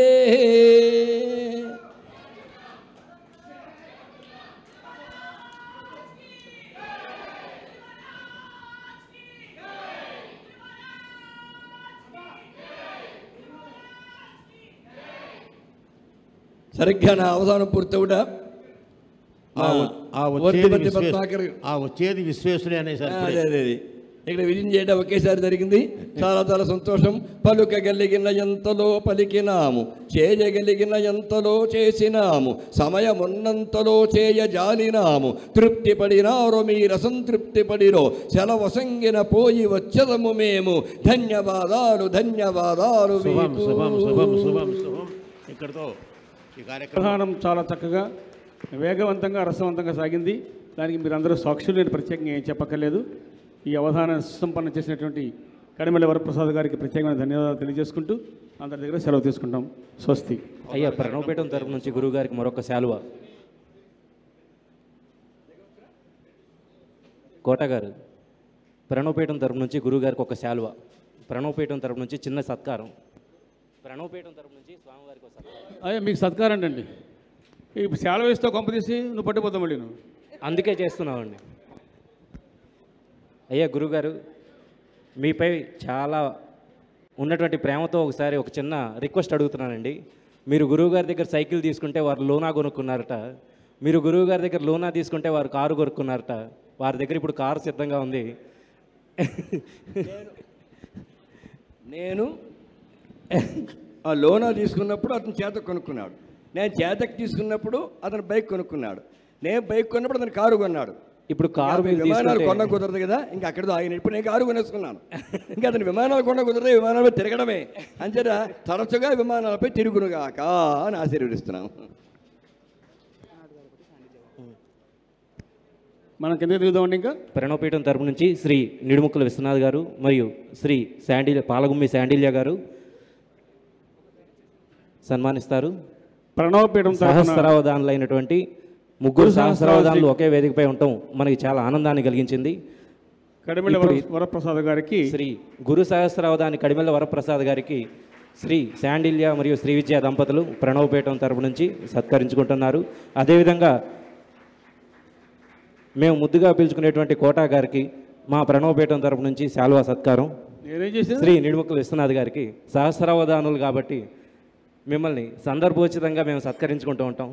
సరిగ్గా నా అవధానం పూర్తవుడా వచ్చేది విశ్వేశ్వరుడే అనేసారి. అదే ఇక్కడ విజయం చేయడం ఒకేసారి జరిగింది. చాలా చాలా సంతోషం. పలుకగలిగిన ఎంతలో పలికినాము, చేయగలిగిన ఎంతలో చేసినాము, సమయమున్నంతలో చేయజాలినాము. తృప్తి పడినారో మీరసంతృప్తి పడిరో, సెలవసంగిన పోయి వచ్చదము మేము. ధన్యవాదాలు ధన్యవాదాలు. ఇక్కడతో ప్రధానం చాలా చక్కగా వేగవంతంగా రసవంతంగా సాగింది. దానికి మీరందరూ సాక్షులు, నేను ప్రత్యేకంగా ఏం చెప్పక్కర్లేదు. ఈ అవధాన సుసంపన్నం చేసినటువంటి కడిమెళ్ళ వరప్రసాద్ గారికి ప్రత్యేకమైన ధన్యవాదాలు తెలియజేసుకుంటూ అందరి దగ్గర సెలవు తీసుకుంటాం. స్వస్తి. అయ్యా, ప్రణవపీఠం తరపు నుంచి గురువు గారికి మరొక శాలువ. కోట గారు, ప్రణవపీఠం తరపు నుంచి గురువు గారికి ఒక శాలువ. ప్రణవపీఠం తరపు నుంచి చిన్న సత్కారం. ప్రణవపీఠం తరపు నుంచి స్వామివారికి ఒక సత్కారం. అయ్యా, మీకు సత్కారం అండి. ఇప్పుడు సెలవు ఇస్తావు, కొంప తీసి నువ్వు పట్టిపోతావు మళ్ళీ. నువ్వు అందుకే చేస్తున్నావండి. అయ్యా గురుగారు, మీపై చాలా ఉన్నటువంటి ప్రేమతో ఒకసారి ఒక చిన్న రిక్వెస్ట్ అడుగుతున్నానండి. మీరు గురువుగారి దగ్గర సైకిల్ తీసుకుంటే వారు లోనా కొనుక్కున్నారట, మీరు గురువుగారి దగ్గర లోనా తీసుకుంటే వారు కారు కొనుక్కున్నారట. వారి దగ్గర ఇప్పుడు కారు సిద్ధంగా ఉంది. నేను ఆ లోనా తీసుకున్నప్పుడు అతను చేతకు కొనుక్కున్నాడు, నేను చేతకు తీసుకున్నప్పుడు అతను బైక్ కొనుక్కున్నాడు, నేను బైక్ కొన్నప్పుడు అతను కారు కొన్నాడు. ఇప్పుడు కారు విమానాలు కొన్న కుదరదు కదా, ఇంకా అక్కడితో ఆయన. ఇప్పుడు నేను కారు కొనేసుకున్నాను, ఇంకా అతను విమానాలు కొన్న కుదరదు, విమానాలపై తిరగడమే. అంచేత తరచుగా విమానాలపై తిరుగునుగాక అని ఆశీర్వదిస్తున్నాను. మనం కిందకి దిగుదామండి. ఇంకా ప్రణవపీఠం తరపు నుంచి శ్రీ నిడుముక్కల విశ్వనాథ్ గారు మరియు శ్రీ పాలగుమ్మి శాండిల్య గారు సన్మానిస్తారు. ప్రణవపీఠం సహస్రావధానులు అయినటువంటి ముగ్గురు సహస్రావధానులు ఒకే వేదికపై ఉండటం మనకి చాలా ఆనందాన్ని కలిగించింది. కడిమెళ్ళ వరప్రసాద్ గారికి, శ్రీ గురు సహస్రావధాని కడిమెళ్ళ వరప్రసాద్ గారికి శ్రీ శాండిల్య మరియు శ్రీ విద్యా దంపతులు ప్రణవపీఠం తరపు నుంచి సత్కరించుకుంటున్నారు. అదేవిధంగా మేము ముద్దుగా పిలుచుకునేటువంటి కోటా గారికి మా ప్రణవపీఠం తరపు నుంచి శాలువా సత్కారం. శ్రీ నిడుముక్కల విశ్వనాథ్ గారికి సహస్రావధానులు కాబట్టి మిమ్మల్ని సందర్భోచితంగా మేము సత్కరించుకుంటూ ఉంటాం.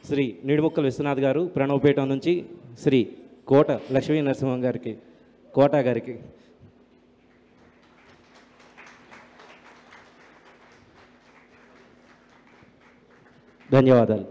శ్రీ నిడుముక్కల విశ్వనాథ్ గారు ప్రణవపీఠం నుంచి శ్రీ కోట లక్ష్మీ నరసింహం గారికి, కోటా గారికి ధన్యవాదాలు.